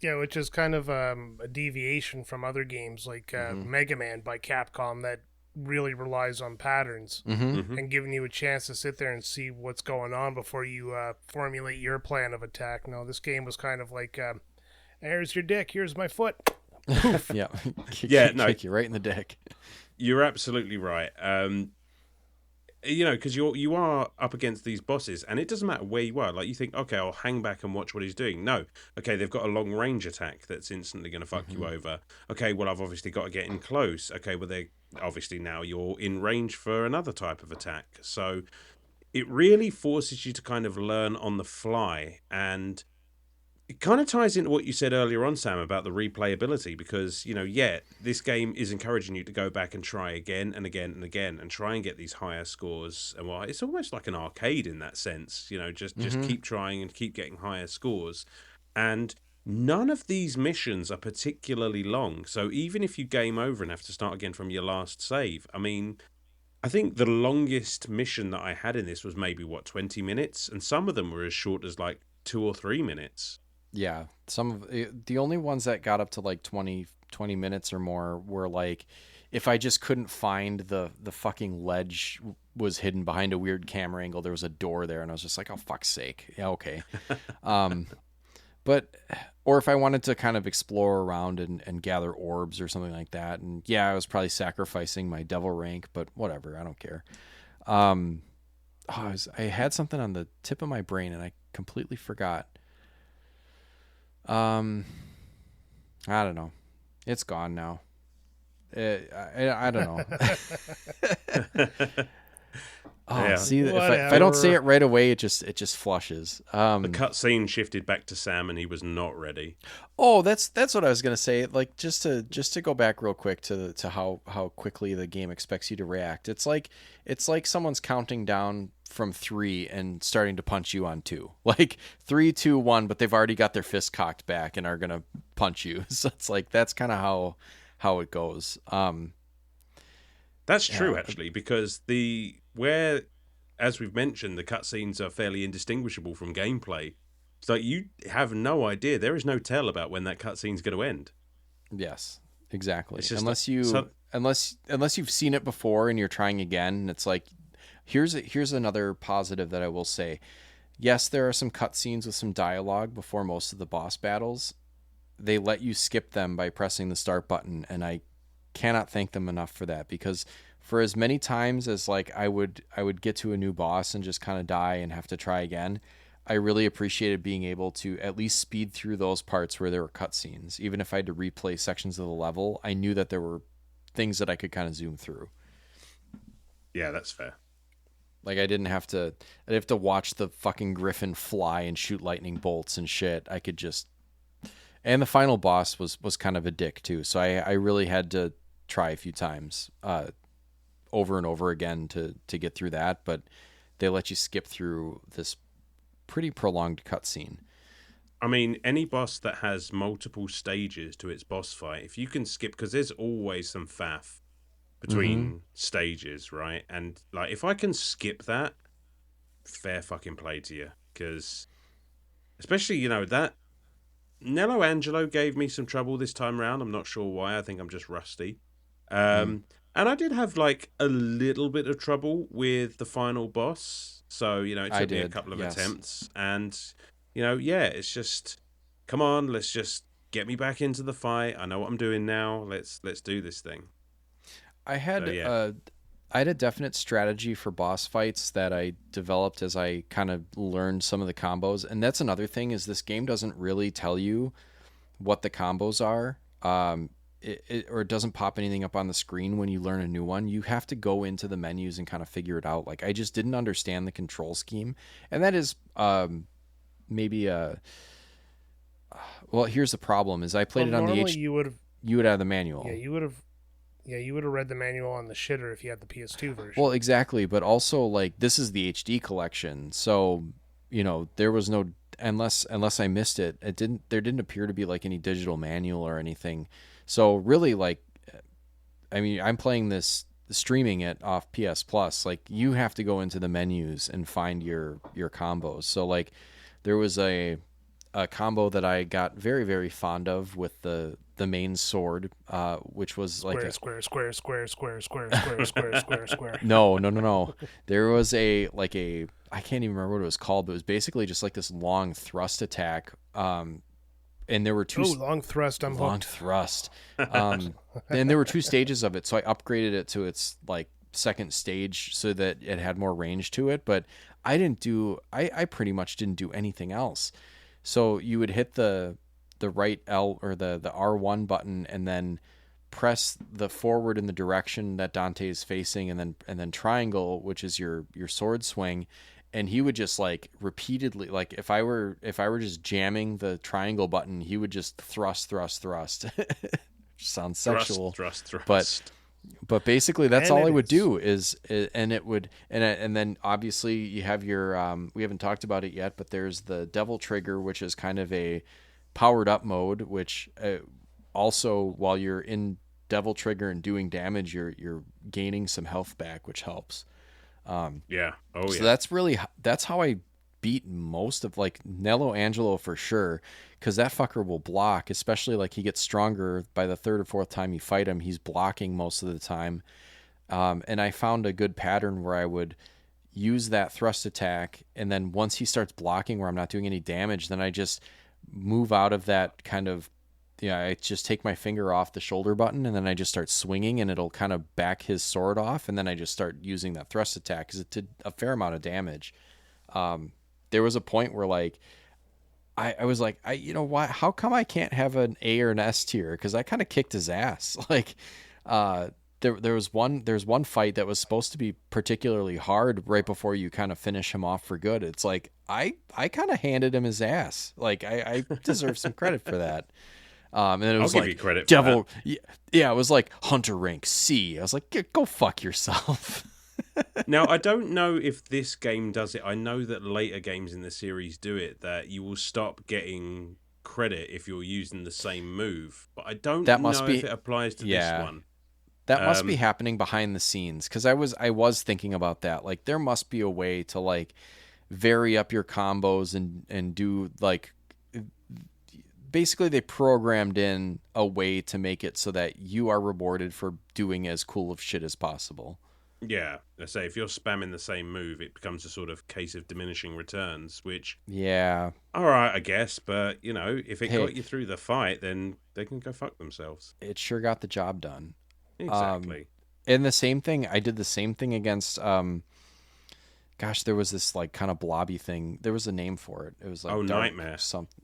Which is kind of a deviation from other games like Mega Man by Capcom that really relies on patterns and giving you a chance to sit there and see what's going on before you formulate your plan of attack. No, this game was kind of like, here's your dick, here's my foot. Yeah. Kick you right in the dick. You're absolutely right. You know, because you are up against these bosses, and it doesn't matter where you are. Like, you think, okay, I'll hang back and watch what he's doing. No. Okay, they've got a long range attack that's instantly going to fuck you over. Okay, well, I've obviously got to get in close. Okay, well, they obviously now you're in range for another type of attack. So it really forces you to kind of learn on the fly, and it kind of ties into what you said earlier on, Sam, about the replayability, because, you know, this game is encouraging you to go back and try again and again and again and try and get these higher scores. And well, it's almost like an arcade in that sense, you know, just keep trying and keep getting higher scores. And none of these missions are particularly long. So even if you game over and have to start again from your last save, I mean, I think the longest mission that I had in this was maybe, 20 minutes? And some of them were as short as like 2 or 3 minutes. Yeah, some of the only ones that got up to like 20 minutes or more were like, if I just couldn't find the fucking ledge was hidden behind a weird camera angle, there was a door there, and I was just like, oh, fuck's sake. Yeah, okay. But, or if I wanted to kind of explore around and gather orbs or something like that, and yeah, I was probably sacrificing my devil rank, but whatever, I don't care. I had something on the tip of my brain, and I completely forgot. I don't know. It's gone now. I don't know. Oh, Yeah. see, if I don't say it right away, it just flushes. The cutscene shifted back to Sam, and he was not ready. Oh, that's what I was gonna say. Like just to go back real quick to how quickly the game expects you to react. It's like someone's counting down from 3 and starting to punch you on 2. Like 3, 2, 1, but they've already got their fist cocked back and are gonna punch you. So it's like that's kind of how it goes. That's true, actually, because as we've mentioned, the cutscenes are fairly indistinguishable from gameplay. So you have no idea. There is no tell about when that cutscene's going to end. Yes, exactly. It's just unless you've seen it before and you're trying again, and it's like, here's another positive that I will say. Yes, there are some cutscenes with some dialogue before most of the boss battles. They let you skip them by pressing the start button, and I cannot thank them enough for that, because for as many times as like I would get to a new boss and just kind of die and have to try again, I really appreciated being able to at least speed through those parts where there were cutscenes. Even if I had to replay sections of the level, I knew that there were things that I could kind of zoom through. Yeah, that's fair. Like I'd have to watch the fucking griffin fly and shoot lightning bolts and shit. I could just, and the final boss was kind of a dick too. So I really had to try a few times, over and over again to get through that. But they let you skip through this pretty prolonged cutscene. I mean, any boss that has multiple stages to its boss fight, if you can skip, because there's always some faff between stages, right? And like, if I can skip that, fair fucking play to you. Because, especially, that Nello Angelo gave me some trouble this time around. I'm not sure why. I think I'm just rusty. And I did have like a little bit of trouble with the final boss. So, it took me a couple of attempts. And, it's just, come on, let's just get me back into the fight. I know what I'm doing now. Let's do this thing. I had a definite strategy for boss fights that I developed as I kind of learned some of the combos. And that's another thing, is this game doesn't really tell you what the combos are. It doesn't pop anything up on the screen when you learn a new one. You have to go into the menus and kind of figure it out. Like I just didn't understand the control scheme, and that is maybe well, here's the problem: is I played it on the you would have the manual. Yeah, you would have read the manual on the shitter if you had the PS2 version. Well, exactly, but also like this is the HD collection, so there was no, unless I missed it. There didn't appear to be like any digital manual or anything. So really, like, I mean, I'm playing this, streaming it off PS Plus. Like, you have to go into the menus and find your combos. So like, there was a combo that I got very, very fond of with the main sword, which was like square. No. There was a I can't even remember what it was called, but it was basically just like this long thrust attack. And there were two long thrust. Long thrust. And there were 2 stages of it, so I upgraded it to its like second stage so that it had more range to it. But I pretty much didn't do anything else. So you would hit the right L or the R1 button and then press the forward in the direction that Dante is facing, and then triangle, which is your sword swing. And he would just like repeatedly, like if I were just jamming the triangle button, he would just thrust. Sounds sexual. Thrust. But basically that's all I would do and then obviously you have your we haven't talked about it yet, but there's the Devil Trigger, which is kind of a powered up mode, which also while you're in Devil Trigger and doing damage, you're gaining some health back, which helps. Yeah. Oh, so yeah. That's how I beat most of like Nello Angelo for sure, because that fucker will block, especially like he gets stronger by the 3rd or 4th time you fight him. He's blocking most of the time. And I found a good pattern where I would use that thrust attack, and then once he starts blocking where I'm not doing any damage, then I just move out of that kind of, I just take my finger off the shoulder button and then I just start swinging, and it'll kind of back his sword off, and then I just start using that thrust attack because it did a fair amount of damage. There was a point where like I was like, why? How come I can't have an A or an S tier? Because I kind of kicked his ass. Like, there's one fight that was supposed to be particularly hard right before you kind of finish him off for good. It's like I kind of handed him his ass. Like I deserve some credit for that. And then it was I'll give like you credit for devil. Yeah, it was like Hunter rank C. I was like, go fuck yourself. Now, I don't know if this game does it. I know that later games in the series do it, that you will stop getting credit if you're using the same move. But I don't know if it applies to this one. That must be happening behind the scenes, because I was thinking about that. Like, there must be a way to like vary up your combos and do like, basically they programmed in a way to make it so that you are rewarded for doing as cool of shit as possible. Yeah, let's say if you're spamming the same move, it becomes a sort of case of diminishing returns, which... Yeah. All right, I guess, but, you know, if it got you through the fight, then they can go fuck themselves. It sure got the job done. Exactly. And the same thing, I did the same thing against, gosh, there was this, like, kind of blobby thing. There was a name for it. It was like... Nightmare.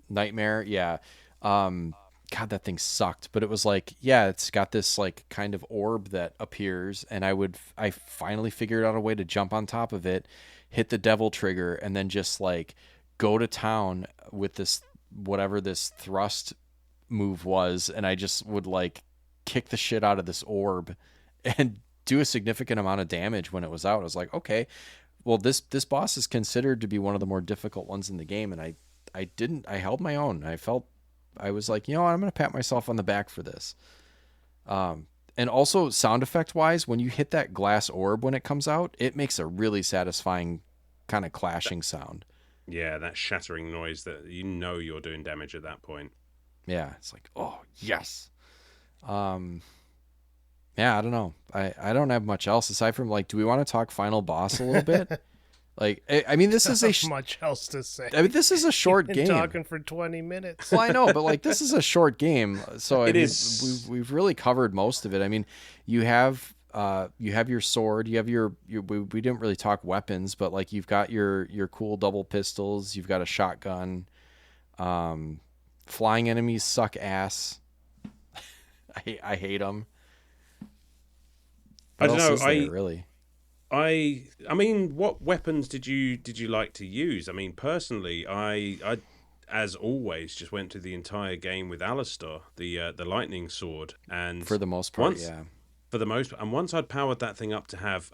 Nightmare, yeah. God, that thing sucked. But it was like, yeah, it's got this like kind of orb that appears, and I finally figured out a way to jump on top of it, hit the devil trigger, and then just like go to town with this whatever this thrust move was, and I just would like kick the shit out of this orb and do a significant amount of damage when it was out. I was like, okay, well this boss is considered to be one of the more difficult ones in the game, and I held my own. I was like, you know what, I'm going to pat myself on the back for this. And also sound effect wise, when you hit that glass orb when it comes out, it makes a really satisfying kind of clashing sound. Yeah, that shattering noise that you know you're doing damage at that point. Yeah, it's like, oh, yes. Yeah, I don't know. I don't have much else aside from like, do we want to talk final boss a little bit? Like, I mean, this is much else to say. I mean, this is a short game. Talking for 20 minutes. Well, I know, but like, this is a short game, so It is. We've really covered most of it. I mean, you have your sword, you have your we didn't really talk weapons, but like you've got your cool double pistols, you've got a shotgun. Flying enemies suck ass. I hate them. I don't know. Really. I mean, what weapons did you like to use? I mean, personally, I as always just went to the entire game with Alistair, the lightning sword, and for the most part, for the most, and once I'd powered that thing up to have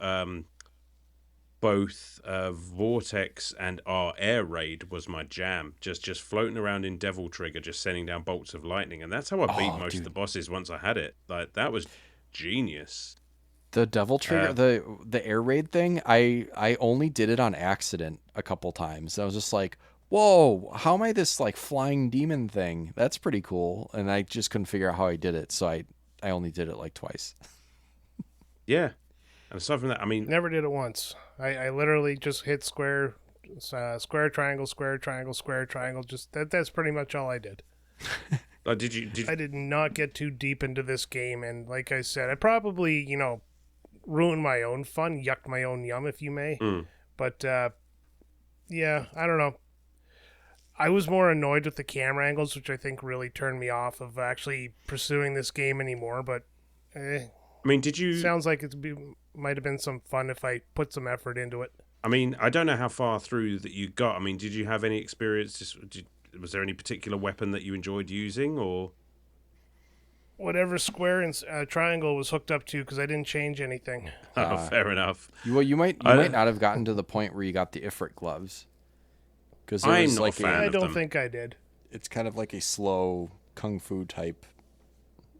both vortex and our air raid was my jam. Just floating around in Devil Trigger, just sending down bolts of lightning, and that's how I beat most of the bosses once I had it. Like, that was genius. The Devil Trigger, the air raid thing, I only did it on accident a couple times. I was just like, whoa, how am I this like flying demon thing? That's pretty cool. And I just couldn't figure out how I did it, so I only did it like twice. Yeah. And aside from that, I mean... Never did it once. I literally just hit square, triangle, square, triangle, square, triangle. Just that's pretty much all I did. I did not get too deep into this game, and like I said, I probably, ruined my own fun, yucked my own yum, if you may. But yeah, I don't know. I was more annoyed with the camera angles, which I think really turned me off of actually pursuing this game anymore. But I mean, did you? Sounds like might have been some fun if I put some effort into it. I mean, I don't know how far through that you got. I mean, did you have any experience? Was there any particular weapon that you enjoyed using, or whatever square and triangle was hooked up to? Because I didn't change anything. Oh, fair enough. You might not have gotten to the point where you got the Ifrit gloves. Because I'm not a fan of them. I don't think I did. It's kind of like a slow kung fu type.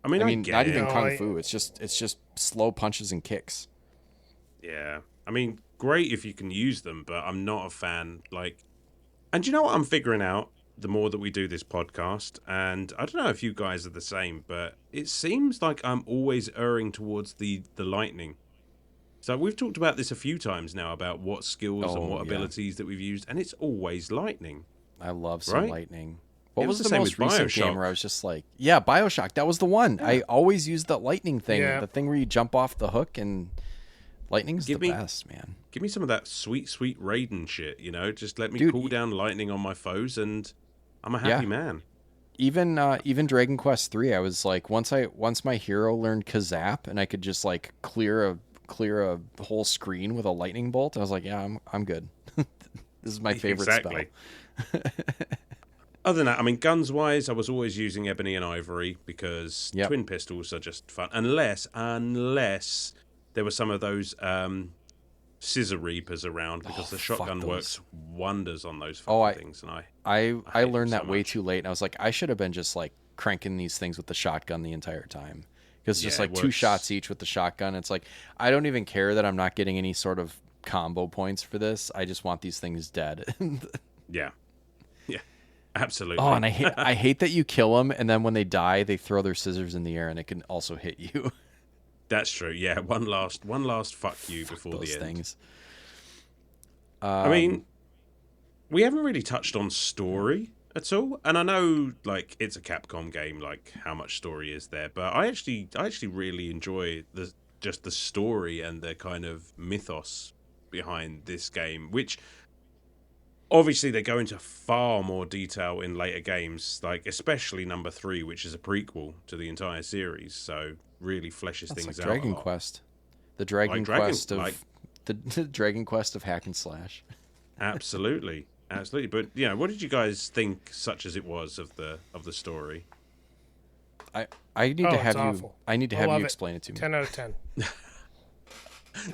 I mean, not even kung fu. It's just slow punches and kicks. Yeah, I mean, great if you can use them, but I'm not a fan. Like, and you know what I'm figuring out the more that we do this podcast, and I don't know if you guys are the same, but it seems like I'm always erring towards the lightning. So we've talked about this a few times now about what skills and what abilities that we've used, and it's always lightning. I love some lightning. What was the the same most with recent BioShock. game where I was just like, yeah, BioShock, that was the one. Yeah. I always used that lightning thing, the thing where you jump off the hook, and lightning's the best, man. Give me some of that sweet Raiden shit, Just let me cool down lightning on my foes, and I'm a happy man. even Dragon Quest 3, I was like, once my hero learned Kazap and I could just like clear a whole screen with a lightning bolt, I was like, yeah, I'm good. This is my favorite spell. Other than that, I mean, guns-wise, I was always using Ebony and Ivory because Yep. twin pistols are just fun. Unless there were some of those scissor reapers around, because the shotgun works wonders on those things. And I learned that way too late, and I was like, I should have been just like cranking these things with the shotgun the entire time. Because just like 2 shots each with the shotgun, it's like, I don't even care that I'm not getting any sort of combo points for this. I just want these things dead. Yeah. Absolutely. Oh, and I hate that you kill them, and then when they die, they throw their scissors in the air, and it can also hit you. That's true. Yeah, one last fuck you before those the end. Things. I mean, we haven't really touched on story at all, and I know like it's a Capcom game, like how much story is there, but I actually really enjoy the story and the kind of mythos behind this game, which. Obviously, they go into far more detail in later games, like especially number 3, which is a prequel to the entire series. So really fleshes things like out. Dragon Quest, the Dragon Quest of the Dragon Quest of hack and slash. Absolutely. But what did you guys think, such as it was, of the story? I need to have you. Awful. I need to have you explain it to me. 10 out of 10.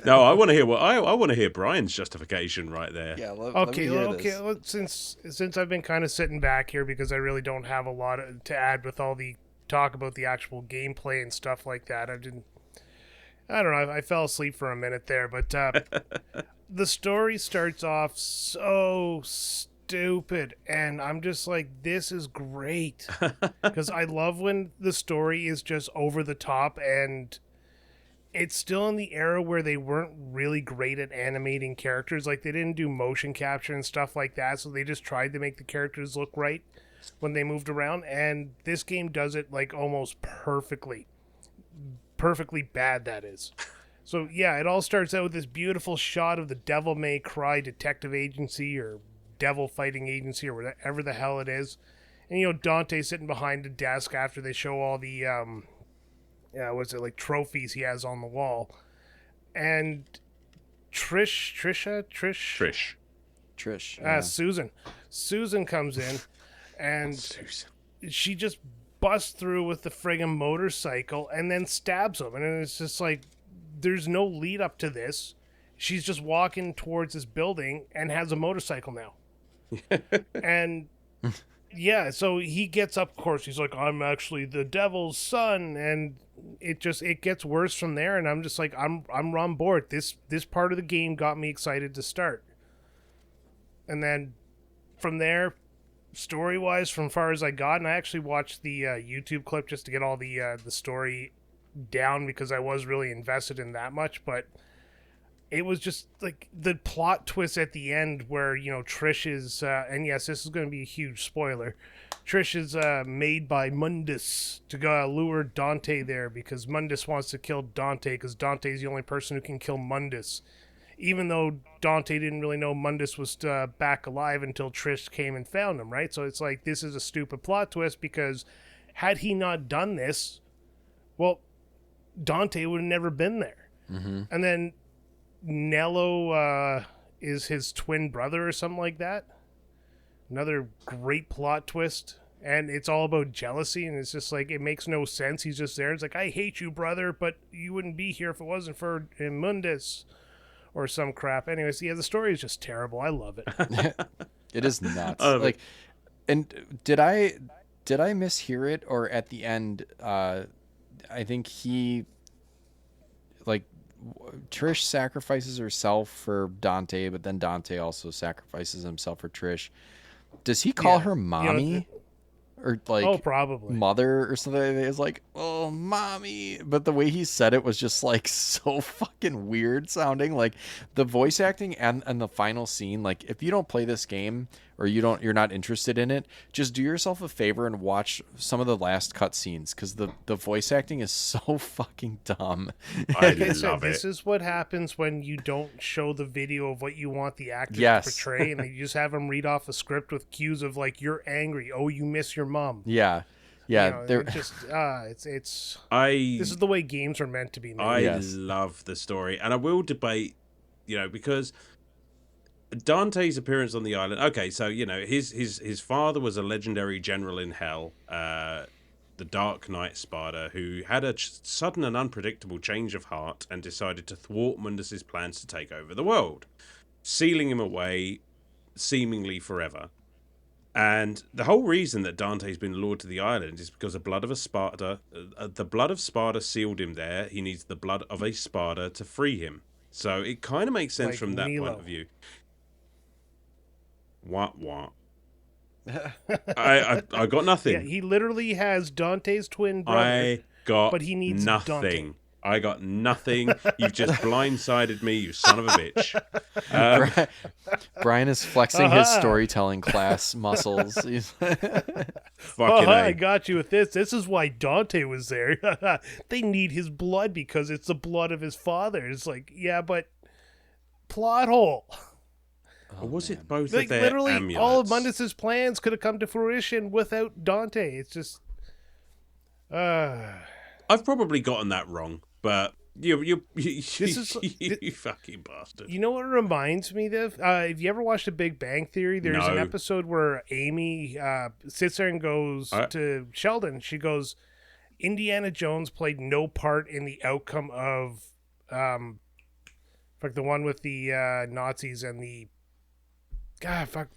No, I want to hear I want to hear Brian's justification right there. Yeah. Okay. Well, since I've been kind of sitting back here because I really don't have a lot to add with all the talk about the actual gameplay and stuff like that. I don't know. I fell asleep for a minute there, but the story starts off so stupid, and I'm just like, this is great, because I love when the story is just over the top, and it's still in the era where they weren't really great at animating characters. Like, they didn't do motion capture and stuff like that, so they just tried to make the characters look right when they moved around, and this game does it like almost perfectly bad, that is. So yeah, it all starts out with this beautiful shot of the Devil May Cry Detective Agency, or Devil Fighting Agency, or whatever the hell it is, and Dante sitting behind the desk after they show all the trophies he has on the wall, and Trish, Susan comes in, and she just busts through with the friggin' motorcycle and then stabs him, and it's just like, there's no lead up to this. She's just walking towards this building and has a motorcycle now. And yeah, so he gets up, of course, he's like, I'm actually the devil's son, and it gets worse from there, and I'm just like, I'm on board. This part of the game got me excited to start. And then from there, story-wise, from far as I got, and I actually watched the YouTube clip just to get all the story down, because I was really invested in that much, but it was just like the plot twist at the end where, Trish is, and yes, this is going to be a huge spoiler, Trish is made by Mundus to go lure Dante there, because Mundus wants to kill Dante, because Dante's the only person who can kill Mundus, even though Dante didn't really know Mundus was back alive until Trish came and found him, right? So it's like, this is a stupid plot twist, because had he not done this, well, Dante would have never been there. Mm-hmm. And then Nello is his twin brother or something like that. Another great plot twist. And it's all about jealousy, and it's just like, it makes no sense. He's just there. It's like, I hate you, brother, but you wouldn't be here if it wasn't for Mundus or some crap. Anyways, yeah, the story is just terrible. I love it. It is nuts. And did I mishear it, or at the end, I think Trish sacrifices herself for Dante, but then Dante also sacrifices himself for Trish. Does he call her mommy? Or like, probably mother or something? It's like, oh, mommy. But the way he said it was just like so fucking weird sounding. Like the voice acting and the final scene, like if you don't play this game or you're not interested in it, just do yourself a favor and watch some of the last cutscenes because the voice acting is so fucking dumb. I So love this it. is what happens when you don't show the video of what you want the actor Yes. to portray, and you just have them read off a script with cues of like, you're angry, oh, you miss your mom. Yeah. Yeah. You know, it just it's I this is the way games are meant to be made. I Yes. love the story, and I will debate, because Dante's appearance on the island. Okay, so his father was a legendary general in hell, the Dark Knight Sparta, who had a sudden and unpredictable change of heart and decided to thwart Mundus's plans to take over the world, sealing him away seemingly forever. And the whole reason that Dante's been lured to the island is because the blood of Sparta sealed him there. He needs the blood of a Sparta to free him. So it kind of makes sense Like from that Nilo. point of view. What? I got nothing. Yeah, he literally has Dante's twin brother. I got but he needs nothing. Dante. I got nothing. You've just blindsided me, you son of a bitch. Brian is flexing his storytelling class muscles. Fucking I A. got you with this. This is why Dante was there. They need his blood because it's the blood of his father. It's like, yeah, but plot hole. Or was it both Like of their literally, amulets? all of Mundus's plans could have come to fruition without Dante. It's just, I've probably gotten that wrong, but you fucking bastard. you know what it reminds me of? Have you ever watched The Big Bang Theory? There's an No. episode where Amy sits there and goes to Sheldon. She goes, Indiana Jones played no part in the outcome of, the one with the Nazis and the,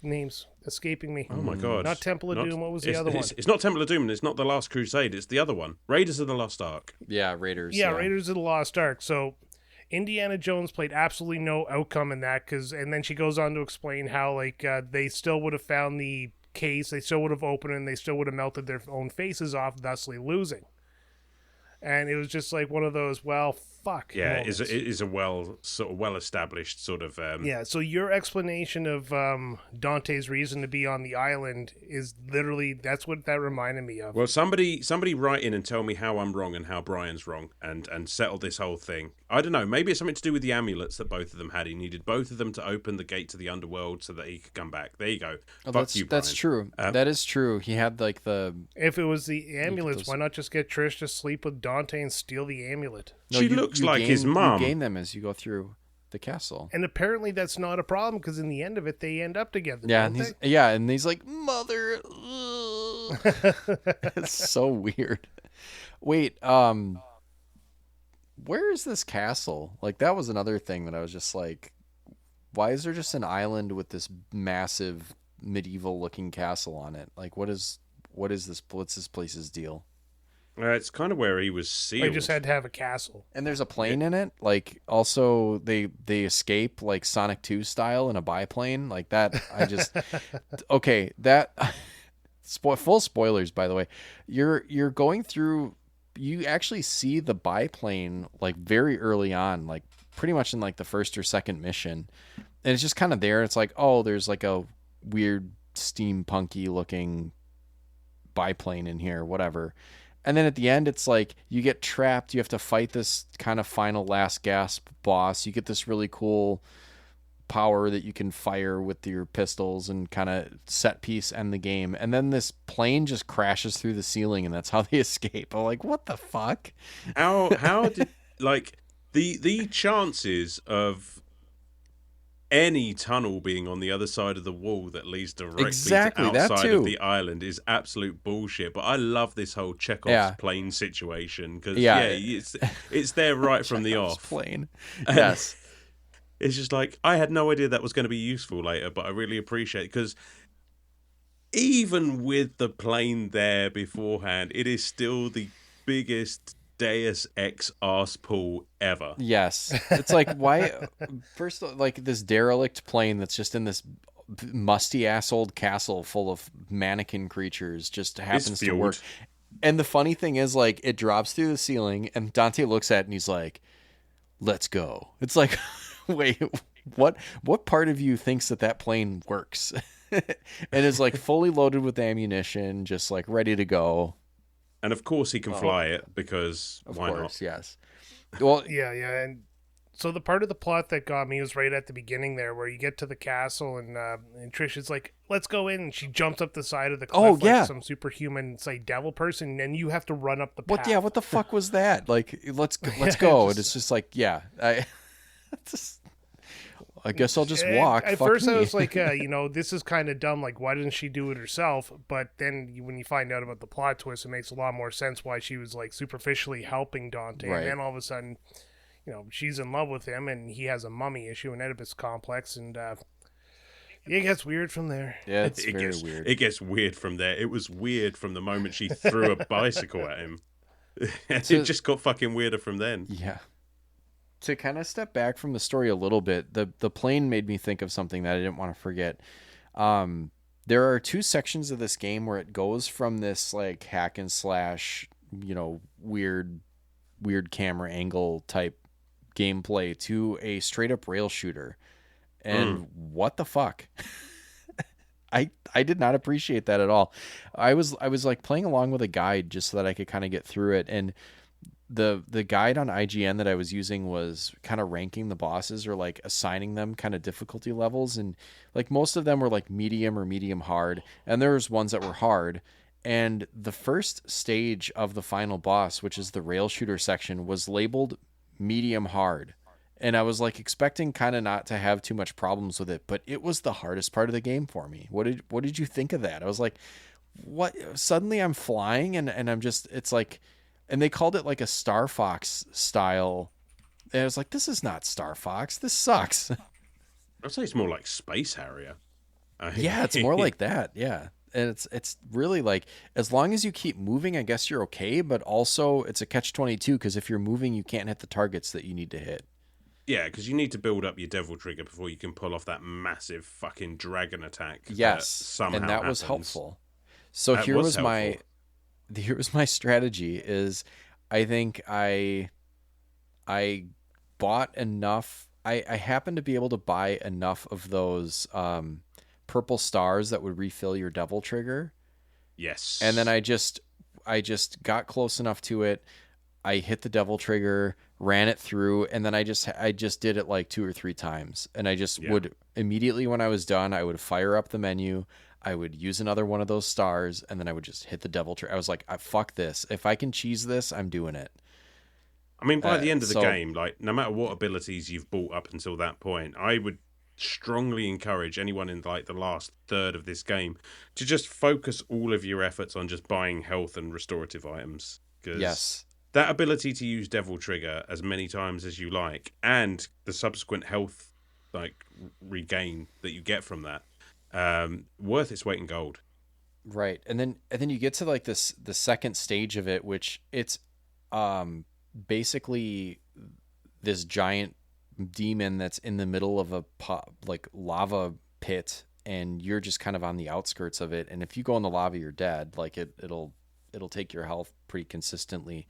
names escaping me. Oh my god! Not Temple of Doom. What was the other one? It's not Temple of Doom, and it's not the Last Crusade. It's the other one, Raiders of the Lost Ark. Yeah, Raiders. Yeah, Raiders of the Lost Ark. So Indiana Jones played absolutely no outcome in that, and then she goes on to explain how they still would have found the case, they still would have opened it, and they still would have melted their own faces off, thusly losing. And it was just like one of those, well, fuck. Yeah, moments. it is a well established sort of. Yeah, so your explanation of Dante's reason to be on the island is literally, that's what that reminded me of. Well, somebody write in and tell me how I'm wrong and how Brian's wrong, and settle this whole thing. I don't know. Maybe it's something to do with the amulets that both of them had. He needed both of them to open the gate to the underworld so that he could come back. There you go. Oh, Fuck you, Brian. that's true. That is true. He had the. If it was the amulets, those- why not just get Trish to sleep with Dante and steal the amulet? She looks like his mom. You gain them as you go through the castle. And apparently that's not a problem because in the end of it, they end up together. Yeah, don't and they? and he's like, mother. Ugh." It's so weird. Wait, where is this castle? Like, that was another thing that I was just like, why is there just an island with this massive medieval looking castle on it? Like, what's this place's deal? It's kind of where he was sealed. They just had to have a castle. And there's a plane in it. Like, also they escape like Sonic 2 style in a biplane like that. I just okay, that full spoilers, by the way. You're going through, you actually see the biplane like very early on, like pretty much in like the first or second mission. And it's just kind of there. It's like, oh, there's like a weird steampunky looking biplane in here, whatever. And then at the end, it's like you get trapped. You have to fight this kind of final last gasp boss. You get this really cool power that you can fire with your pistols and kind of set piece end the game. And then this plane just crashes through the ceiling, and that's how they escape. I'm like, what the fuck? How did like the chances of any tunnel being on the other side of the wall that leads directly Exactly, to that outside too. of the island is absolute bullshit. But I love this whole Chekhov's plane situation because it's there right from the off. Plane. And Yes. it's just like, I had no idea that was going to be useful later, but I really appreciate it because even with the plane there beforehand, it is still the biggest Deus Ex arse pull ever. Yes. It's like, why? First, like this derelict plane that's just in this musty ass old castle full of mannequin creatures just happens to work. And the funny thing is, like, it drops through the ceiling, and Dante looks at it, and he's like, "Let's go." It's like, wait, what part of you thinks that plane works? And is like fully loaded with ammunition, just like ready to go. And of course he can fly it, because Of why course, not? yes. Well, Yeah, and so the part of the plot that got me was right at the beginning there, where you get to the castle and Trish is like, "Let's go in," and she jumps up the side of the cliff yeah. like some superhuman, say, devil person, and you have to run up the path. what? Yeah, what the fuck was that? Like, let's Yeah, go. And it's just like, yeah, I guess I'll just walk. At Fuck first, me. I was like, this is kind of dumb. Like, why didn't she do it herself? But then when you find out about the plot twist, it makes a lot more sense why she was like superficially helping Dante. Right. And then all of a sudden, she's in love with him, and he has a mummy issue, an Oedipus complex, and it gets weird from there. Yeah, it's very weird. It gets weird from there. It was weird from the moment she threw a bicycle at him. It just got fucking weirder from then. Yeah. To kind of step back from the story a little bit, the plane made me think of something that I didn't want to forget. There are 2 sections of this game where it goes from this like hack and slash, weird camera angle type gameplay to a straight up rail shooter. And what the fuck? I did not appreciate that at all. I was like playing along with a guide just so that I could kind of get through it, and the guide on IGN that I was using was kind of ranking the bosses or like assigning them kind of difficulty levels, and like most of them were like medium or medium hard, and there was ones that were hard. And the first stage of the final boss, which is the rail shooter section, was labeled medium hard. And I was like expecting kind of not to have too much problems with it, but it was the hardest part of the game for me. What did you think of that? I was like, what? Suddenly I'm flying and I'm just, it's like, and they called it like a Star Fox style. And I was like, this is not Star Fox. This sucks. I'd say it's more like Space Harrier. Yeah, it's more like that. Yeah. And it's really like, as long as you keep moving, I guess you're okay. But also it's a catch-22, because if you're moving, you can't hit the targets that you need to hit. Yeah, because you need to build up your devil trigger before you can pull off that massive fucking dragon attack. Yes, and that was helpful. So here was my strategy is, I think I bought enough. I happened to be able to buy enough of those purple stars that would refill your devil trigger. Yes. And then I just got close enough to it. I hit the devil trigger, ran it through, and then I just did it like 2 or 3 times. And I just would immediately, when I was done, I would fire up the menu. I would use another one of those stars, and then I would just hit the devil trigger. I was like, fuck this. If I can cheese this, I'm doing it. I mean, by the end of the game, like, no matter what abilities you've bought up until that point, I would strongly encourage anyone in like the last third of this game to just focus all of your efforts on just buying health and restorative items. Yes. That ability to use Devil Trigger as many times as you like, and the subsequent health like regain that you get from that, worth its weight in gold. Right. And then you get to like the second stage of it, which it's basically this giant demon that's in the middle of a like lava pit, and you're just kind of on the outskirts of it. And if you go in the lava, you're dead. Like it'll take your health pretty consistently.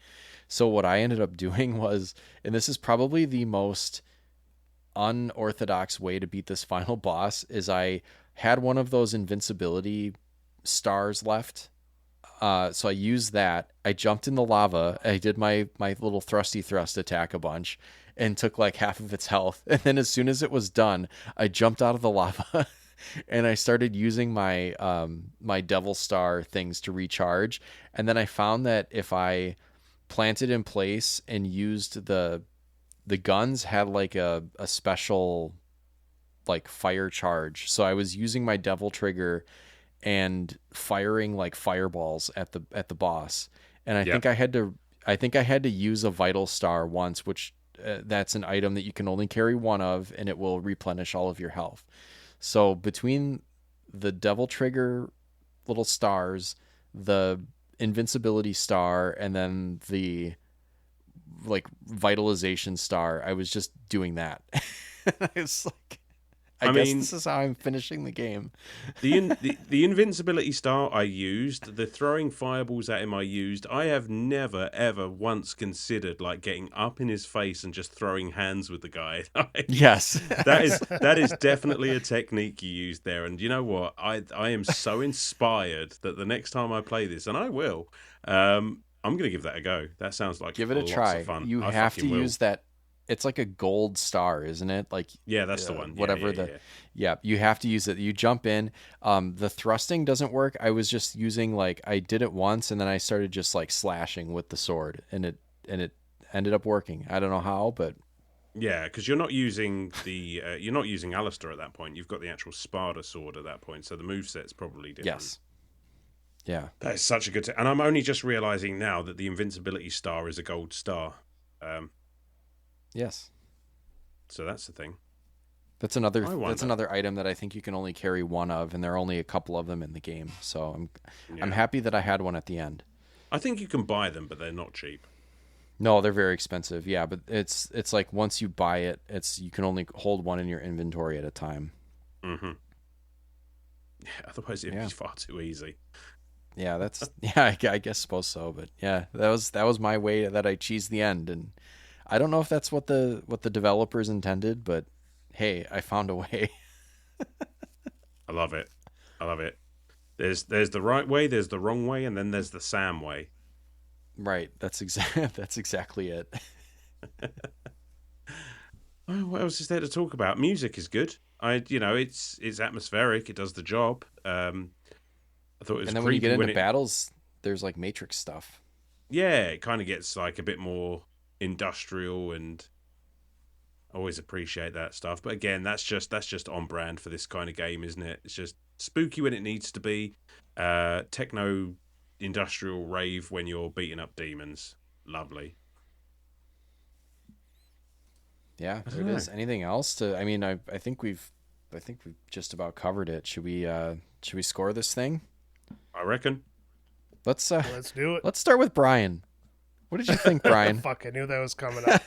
So what I ended up doing was, and this is probably the most unorthodox way to beat this final boss, is I had one of those invincibility stars left. So I used that. I jumped in the lava. I did my little thrusty thrust attack a bunch and took like half of its health. And then as soon as it was done, I jumped out of the lava and I started using my my devil star things to recharge. And then I found that if I planted in place and used the guns had like a special like fire charge. So I was using my devil trigger and firing like fireballs at the boss. And I think I had to use a vital star once, which that's an item that you can only carry one of, and it will replenish all of your health. So between the devil trigger little stars, the invincibility star, and then the like vitalization star, I was just doing that. I guess this is how I'm finishing the game. The invincibility star I used, the throwing fireballs at him I used. I have never ever once considered like getting up in his face and just throwing hands with the guy. Yes, that is definitely a technique you used there. And you know what? I am so inspired that the next time I play this, and I will, I'm going to give that a go. That sounds like give it a lots try. of fun. You have to use that. It's like a gold star, isn't it? Like yeah, that's the one. Whatever you have to use it. You jump in. The thrusting doesn't work. I was just using I did it once and then I started just slashing with the sword and it ended up working. I don't know how, but yeah, because you're not using Alistair at that point. You've got the actual Sparta sword at that point, so the moveset's probably different. Yes. Yeah. That is such a good and I'm only just realizing now that the invincibility star is a gold star. Yes. So that's the thing. That's another item that I think you can only carry one of, and there are only a couple of them in the game. So I'm happy that I had one at the end. I think you can buy them, but they're not cheap. No, they're very expensive. Yeah, but it's like once you buy it, you can only hold one in your inventory at a time. Mm-hmm. Yeah, otherwise it'd be far too easy. Yeah, I guess suppose so, but yeah, that was my way that I cheesed the end, and I don't know if that's what the developers intended, but hey, I found a way. I love it. There's the right way, there's the wrong way, and then there's the Sam way. Right. That's exactly it. What else is there to talk about? Music is good. It's atmospheric. It does the job. I thought it was. And then creepy when you get into battles, there's Matrix stuff. Yeah, it kind of gets a bit more industrial, and I always appreciate that stuff. But again, that's just on brand for this kind of game, isn't it? It's just spooky when it needs to be, techno industrial rave when you're beating up demons. Lovely. Yeah, there it is. Anything else to? I mean, I think we've just about covered it. Should we score this thing? I reckon. Let's do it. Let's start with Brian. What did you think, Brian? Fuck, I knew that was coming up.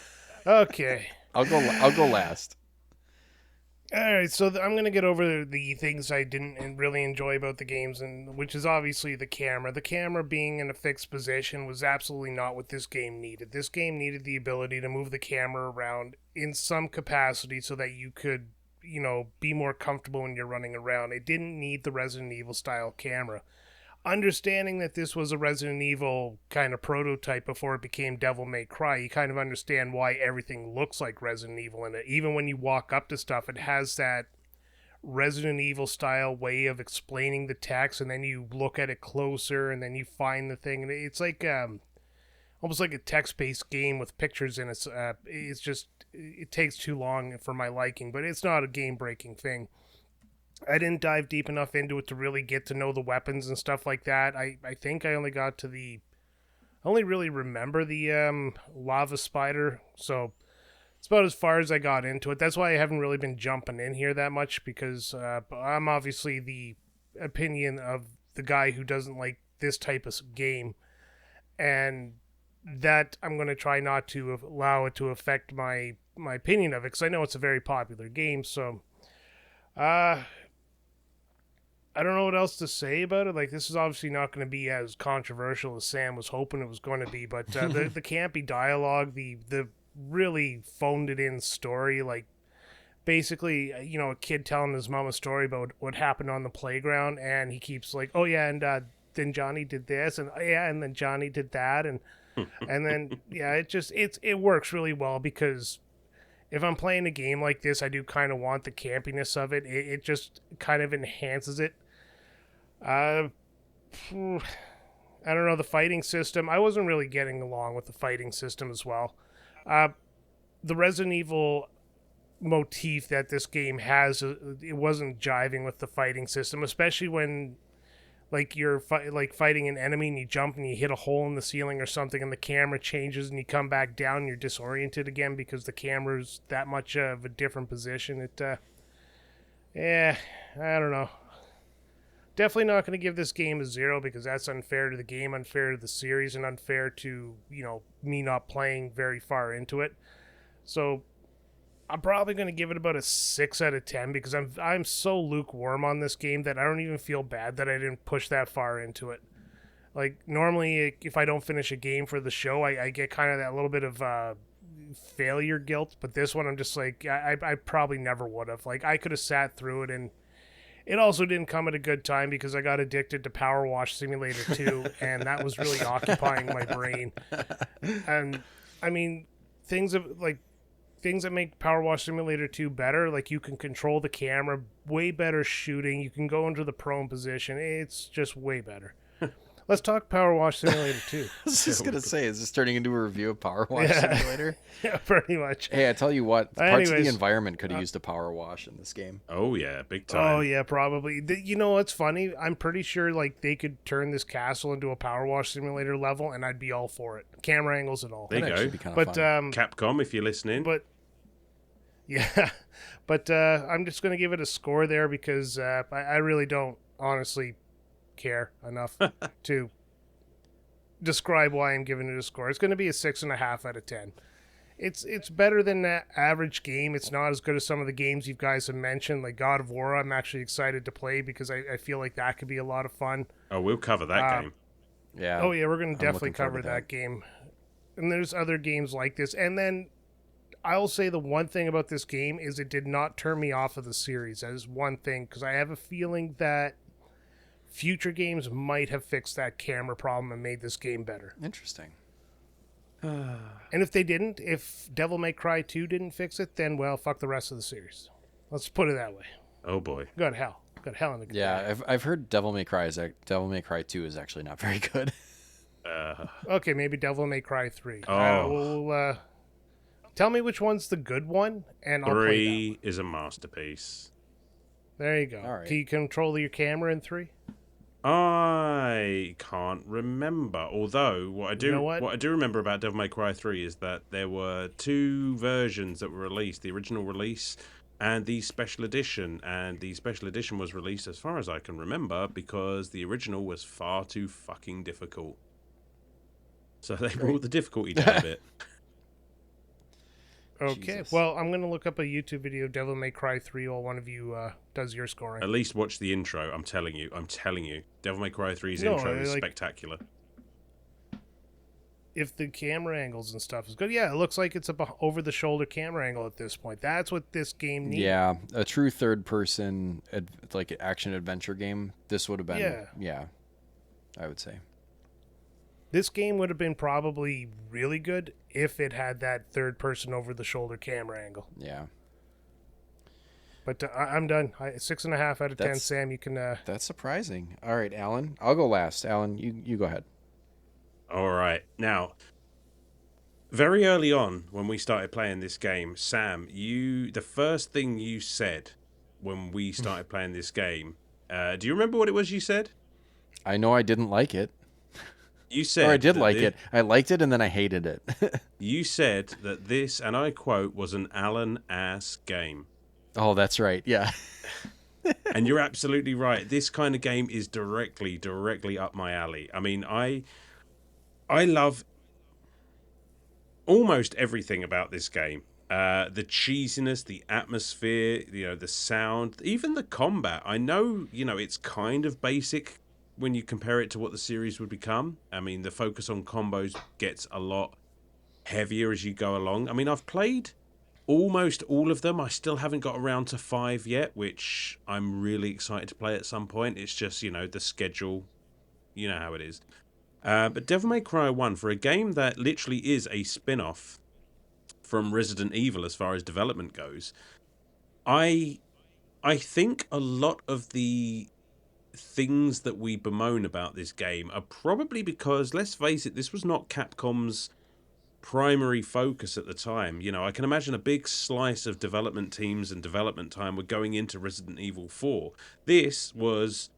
Okay. I'll go last. All right, so I'm going to get over the things I didn't really enjoy about the games, and which is obviously the camera. The camera being in a fixed position was absolutely not what this game needed. This game needed the ability to move the camera around in some capacity so that you could, be more comfortable when you're running around. It didn't need the Resident Evil style camera. Understanding that this was a Resident Evil kind of prototype before it became Devil May Cry, you kind of understand why everything looks like Resident Evil in it. Even when you walk up to stuff, it has that Resident Evil style way of explaining the text, and then you look at it closer, and then you find the thing. And it's like almost like a text-based game with pictures in it. It's just, it takes too long for my liking, but it's not a game-breaking thing. I didn't dive deep enough into it to really get to know the weapons and stuff like that. I think I only got to I only really remember the lava spider, so it's about as far as I got into it. That's why I haven't really been jumping in here that much, because I'm obviously the opinion of the guy who doesn't like this type of game, and that I'm going to try not to allow it to affect my opinion of it, because I know it's a very popular game, so I don't know what else to say about it. This is obviously not going to be as controversial as Sam was hoping it was going to be, but the campy dialogue, the really phoned it in story, basically, a kid telling his mom a story about what happened on the playground, and he keeps oh yeah, and then Johnny did this, and yeah, and then Johnny did that, and and then yeah, it works really well, because if I'm playing a game like this, I do kind of want the campiness of it. It just kind of enhances it. I don't know, the fighting system, I wasn't really getting along with the fighting system as well. The Resident Evil motif that this game has, it wasn't jiving with the fighting system, especially when you're fighting an enemy and you jump and you hit a hole in the ceiling or something, and the camera changes and you come back down and you're disoriented again because the camera's that much of a different position. I don't know. Definitely not going to give this game a 0, because that's unfair to the game, unfair to the series, and unfair to, me not playing very far into it. So I'm probably going to give it about a 6 out of 10 because I'm so lukewarm on this game that I don't even feel bad that I didn't push that far into it. Like, normally, if I don't finish a game for the show, I get kind of that little bit of failure guilt. But this one, I'm just like, I probably never would have. Like, I could have sat through it, and it also didn't come at a good time because I got addicted to Power Wash Simulator 2, and that was really occupying my brain. And, I mean, things that make Power Wash Simulator 2 better, like you can control the camera, way better shooting, you can go into the prone position, it's just way better. Let's talk Power Wash Simulator 2. I was just going to say, is this turning into a review of Power Wash Simulator? Yeah, pretty much. Hey, I tell you what, parts of the Anyways, environment could have used a power wash in this game. Oh, yeah, big time. Oh, yeah, probably. You know what's funny? I'm pretty sure like they could turn this castle into a Power Wash Simulator level, and I'd be all for it. Camera angles and all. There you That'd go. actually be kind of But fun. Capcom, if you're listening. But yeah, but I'm just gonna give it a score there because I really don't honestly care enough to describe why I'm giving it a score. It's gonna be a 6.5 out of 10. It's better than that average game. It's not as good as some of the games you guys have mentioned, like God of War. I'm actually excited to play because I feel like that could be a lot of fun. Oh, we'll cover that game. Yeah. Oh yeah, we're gonna definitely looking forward cover to that game. And there's other games like this. And then I'll say the one thing about this game is it did not turn me off of the series. That is one thing, because I have a feeling that future games might have fixed that camera problem and made this game better. Interesting. And if they didn't, if Devil May Cry 2 didn't fix it, then, well, fuck the rest of the series. Let's put it that way. Oh, boy. Go to hell. Go to hell in the Yeah, I've heard Devil May Cry 2 is actually not very good. Okay, maybe Devil May Cry 3. Oh. Tell me which one's the good one, and I'll play that. 3 is a masterpiece. There you go. All right. Can you control your camera in 3? I can't remember. Although what I do, You know what? I do remember about Devil May Cry 3 is that there were 2 versions that were released: the original release and the special edition. And the special edition was released, as far as I can remember, because the original was far too fucking difficult. So they brought the difficulty down a bit. Okay, Jesus. well, I'm going to look up a YouTube video of Devil May Cry 3 while one of you does your scoring. At least watch the intro. I'm telling you. Devil May Cry 3's No, intro is like- spectacular. If the camera angles and stuff is good, yeah, it looks like it's a over-the-shoulder camera angle at this point. That's what this game needs. Yeah, a true third-person like action-adventure game. This would have been, Yeah. I would say. This game would have been probably really good if it had that third-person over-the-shoulder camera angle. Yeah. But I'm done. 6.5 out of 10. That's- Sam, you can... That's surprising. All right, Alan. I'll go last. Alan, you go ahead. All right. Now, very early on when we started playing this game, Sam, the first thing you said when we started playing this game, do you remember what it was you said? I know I didn't like it. You said... Or I did that like it. I liked it, and then I hated it. You said that this, and I quote, was an Alan-ass game. Oh, that's right. Yeah. And you're absolutely right. This kind of game is directly up my alley. I mean, I love almost everything about this game. The cheesiness, the atmosphere, the sound, even the combat. I know, it's kind of basic when you compare it to what the series would become. I mean, the focus on combos gets a lot heavier as you go along. I mean, I've played almost all of them. I still haven't got around to 5 yet, which I'm really excited to play at some point. It's just, the schedule. You know how it is. But Devil May Cry 1, for a game that literally is a spin-off from Resident Evil as far as development goes, I think a lot of the things that we bemoan about this game are probably because, let's face it, this was not Capcom's primary focus at the time. I can imagine a big slice of development teams and development time were going into Resident Evil 4. This was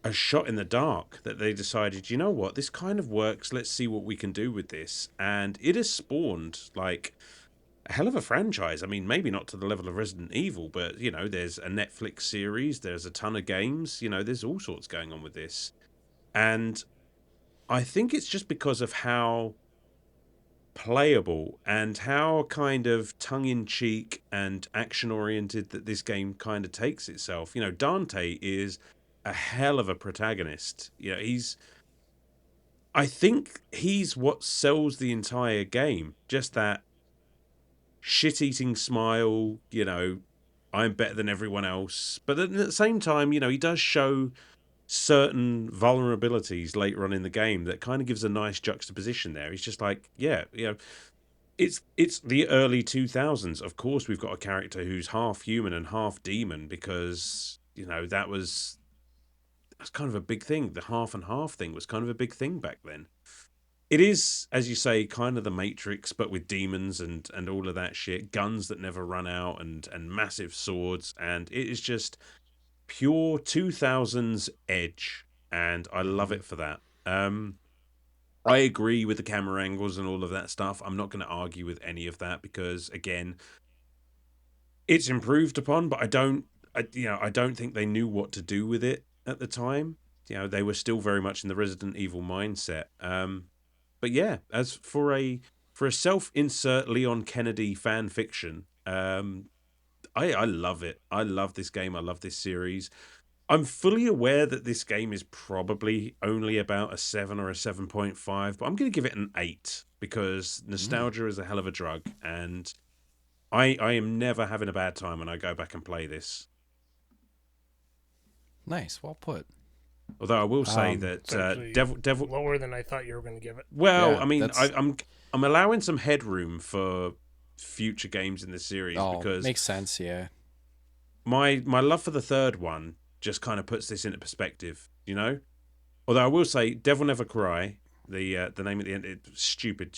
a shot in the dark that they decided, you know what, this kind of works, let's see what we can do with this. And it has spawned like a hell of a franchise. I mean, maybe not to the level of Resident Evil, but there's a Netflix series, there's a ton of games, there's all sorts going on with this. And I think it's just because of how playable and how kind of tongue-in-cheek and action-oriented that this game kind of takes itself. You know, Dante is a hell of a protagonist. You know, I think he's what sells the entire game. Just that shit-eating smile, you know, I'm better than everyone else. But at the same time, you know, he does show certain vulnerabilities later on in the game that kind of gives a nice juxtaposition there. He's just like, yeah, you know, it's the early 2000s. Of course, we've got a character who's half human and half demon because, you know, that's kind of a big thing. The half and half thing was kind of a big thing back then. It is, as you say, kind of the Matrix, but with demons and all of that shit, guns that never run out and massive swords, and it is just pure 2000s edge, and I love it for that. I agree with the camera angles and all of that stuff. I'm not going to argue with any of that because, again, it's improved upon, but I don't think they knew what to do with it at the time. You know, they were still very much in the Resident Evil mindset. But yeah, as for a self-insert Leon Kennedy fan fiction, I love it. I love this game. I love this series. I'm fully aware that this game is probably only about a 7 or a 7.5, but I'm going to give it an 8 because nostalgia is a hell of a drug, and I am never having a bad time when I go back and play this. Nice, well put. Although I will say that Devil lower than I thought you were going to give it. Well, Yeah, I mean, I'm allowing some headroom for future games in the series because makes sense. Yeah, my love for the third one just kind of puts this into perspective, you know. Although I will say, Devil Never Cry, the name at the end, stupid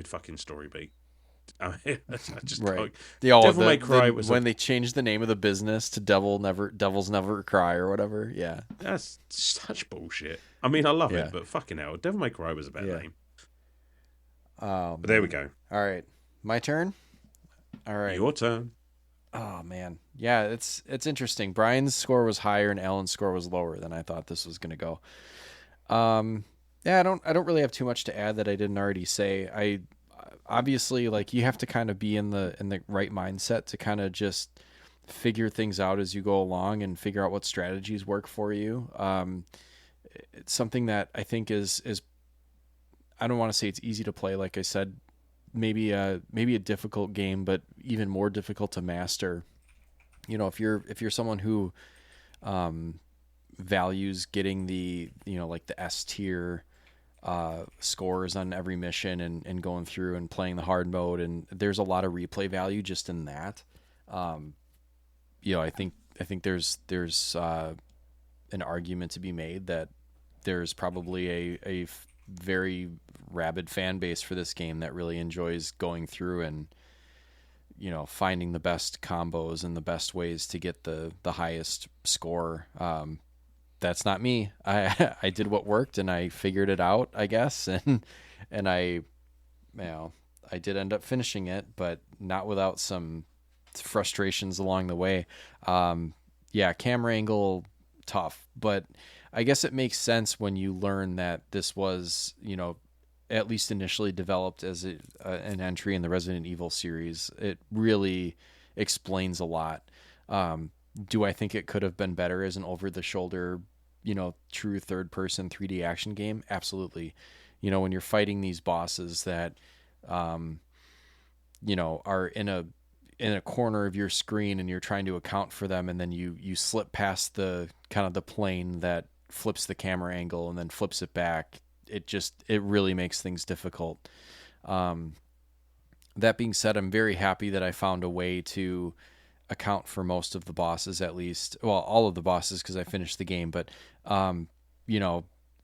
fucking story beat. I just right. Devil May Cry was when they changed the name of the business to Devil's Never Cry or whatever. Yeah, that's such bullshit. I mean, I love it, but fucking hell, Devil May Cry was a better name. But there we go. All right, my turn. All right, your turn. Oh man, yeah, it's interesting. Brian's score was higher and Alan's score was lower than I thought this was going to go. Yeah, I don't really have too much to add that I didn't already say. I obviously, like, you have to kind of be in the right mindset to kind of just figure things out as you go along and figure out what strategies work for you. It's something that I think is I don't want to say it's easy to play, like I said. Maybe a difficult game, but even more difficult to master. You know, if you're someone who values getting the, you know, like the S tier scores on every mission and going through and playing the hard mode, and there's a lot of replay value just in that. You know, I think there's an argument to be made that there's probably a very rabid fan base for this game that really enjoys going through and, you know, finding the best combos and the best ways to get the highest score. That's not me. I did what worked and I figured it out, I guess, and I, you know, I did end up finishing it, but not without some frustrations along the way. Yeah, camera angle, tough, but I guess it makes sense when you learn that this was, you know, at least initially developed as an entry in the Resident Evil series. It really explains a lot. Do I think it could have been better as an over-the-shoulder, you know, true third-person 3D action game? Absolutely. You know, when you're fighting these bosses that, you know, are in a corner of your screen and you're trying to account for them, and then you slip past the kind of the plane that flips the camera angle and then flips it back. It really makes things difficult. That being said, I'm very happy that I found a way to account for most of the bosses, at least. Well, all of the bosses, because I finished the game, but, you know,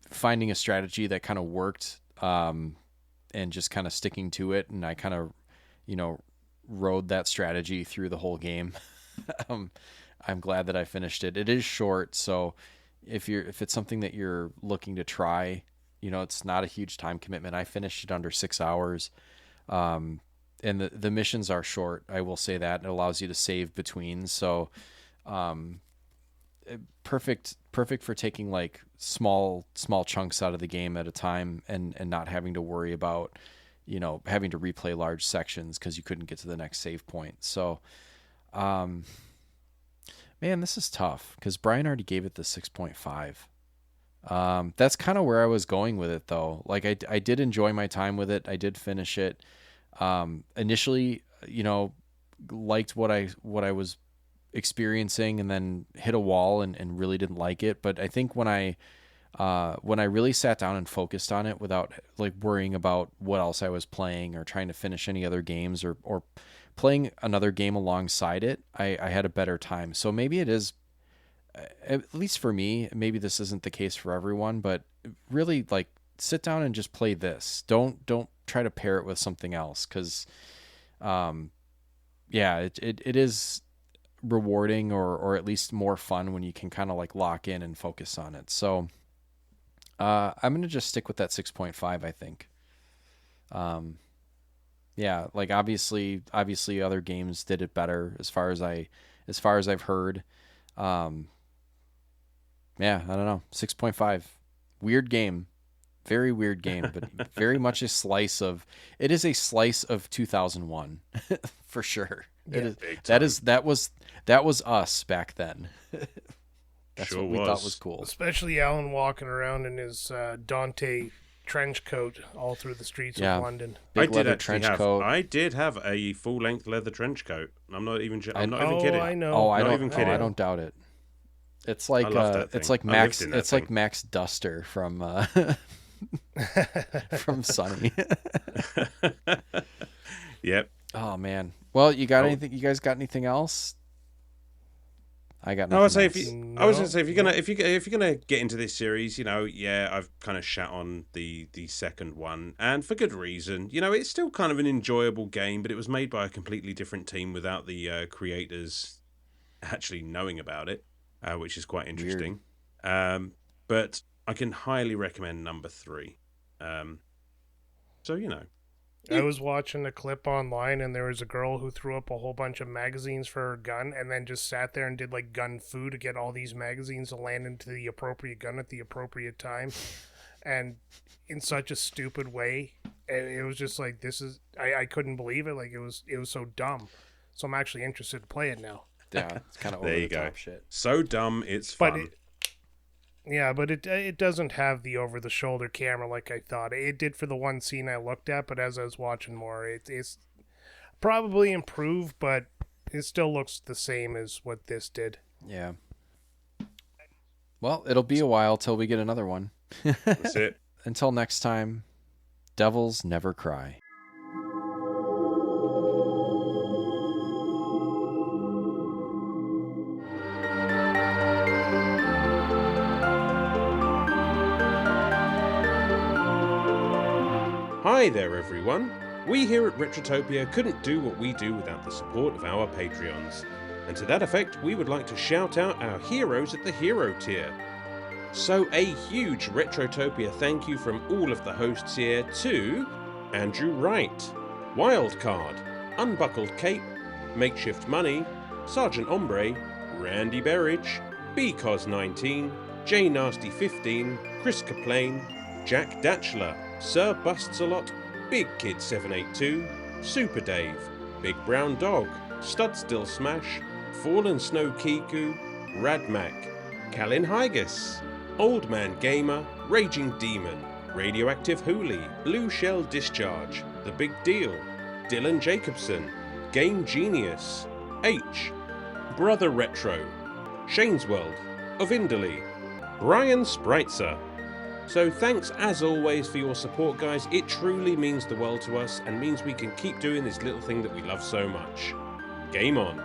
finding a strategy that kind of worked, and just kind of sticking to it. And I kind of, you know, rode that strategy through the whole game. I'm glad that I finished it. It is short, so if it's something that you're looking to try, you know, it's not a huge time commitment. I finished it under 6 hours. And the missions are short. I will say that. It allows you to save between. So, perfect for taking like small chunks out of the game at a time and not having to worry about having to replay large sections because you couldn't get to the next save point. So, man, this is tough because Brian already gave it the 6.5. That's kind of where I was going with it, though. Like, I did enjoy my time with it. I did finish it. Initially, liked what I was experiencing, and then hit a wall and really didn't like it. But I think when I really sat down and focused on it without like worrying about what else I was playing or trying to finish any other games or playing another game alongside it, I had a better time. So maybe it is, at least for me, maybe this isn't the case for everyone, but really like sit down and just play this. Don't try to pair it with something else. 'Cause, it is rewarding or at least more fun when you can kind of like lock in and focus on it. So, I'm going to just stick with that 6.5, I think. Like obviously other games did it better as far as I've heard. I don't know. 6.5. Weird game. Very weird game, but very much it is a slice of 2001 for sure. Yeah, That was us back then. That's Sure what we was. thought was cool. Especially Alan walking around in his Dante trench coat all through the streets of London. Big leather actually trench coat. I did have a full-length leather trench coat. I'm not even kidding. I know. Oh, I Not don't even kidding. I don't doubt it. It's like I love that it's thing. like I Max lived in that it's like thing. Max Duster from from Sunny. Yep. Oh man. Well, you got Oh. anything? You guys got anything else? I got No, nothing I'd say else. I was gonna say if you're gonna get into this series, I've kind of shat on the second one, and for good reason. It's still kind of an enjoyable game, but it was made by a completely different team without the creators actually knowing about it, which is quite interesting. But I can highly recommend number 3. I was watching a clip online, and there was a girl who threw up a whole bunch of magazines for her gun, and then just sat there and did like gun fu to get all these magazines to land into the appropriate gun at the appropriate time, and in such a stupid way. And it was just like, I couldn't believe it. Like it was so dumb. So I'm actually interested to play it now. Yeah, it's kind of There over you the go. top shit. So dumb, it's But fun. but it doesn't have the over the shoulder camera like I thought it did for the one scene I looked at. But as I was watching more, it's probably improved, but it still looks the same as what this did. Yeah. Well, it'll be a while till we get another one. That's it. Until next time, devils never cry. Hi there, everyone. We here at Retrotopia couldn't do what we do without the support of our Patreons. And to that effect, we would like to shout out our heroes at the hero tier. So a huge Retrotopia thank you from all of the hosts here to Andrew Wright, Wildcard, Unbuckled Cape, Makeshift Money, Sergeant Ombre, Randy Berridge, BCOS19, J Nasty 15, Chris Kaplane, Jack Datchler, Sir Busts-a-Lot, Big Kid 782, Super Dave, Big Brown Dog, Stud Still Smash, Fallen Snow Kiku, Radmac, Calin Hygus, Old Man Gamer, Raging Demon, Radioactive Hooli, Blue Shell Discharge, The Big Deal, Dylan Jacobson, Game Genius, H, Brother Retro, Shane's World, Ovindally, Brian Spritzer. So thanks as always for your support, guys. It truly means the world to us and means we can keep doing this little thing that we love so much. Game on.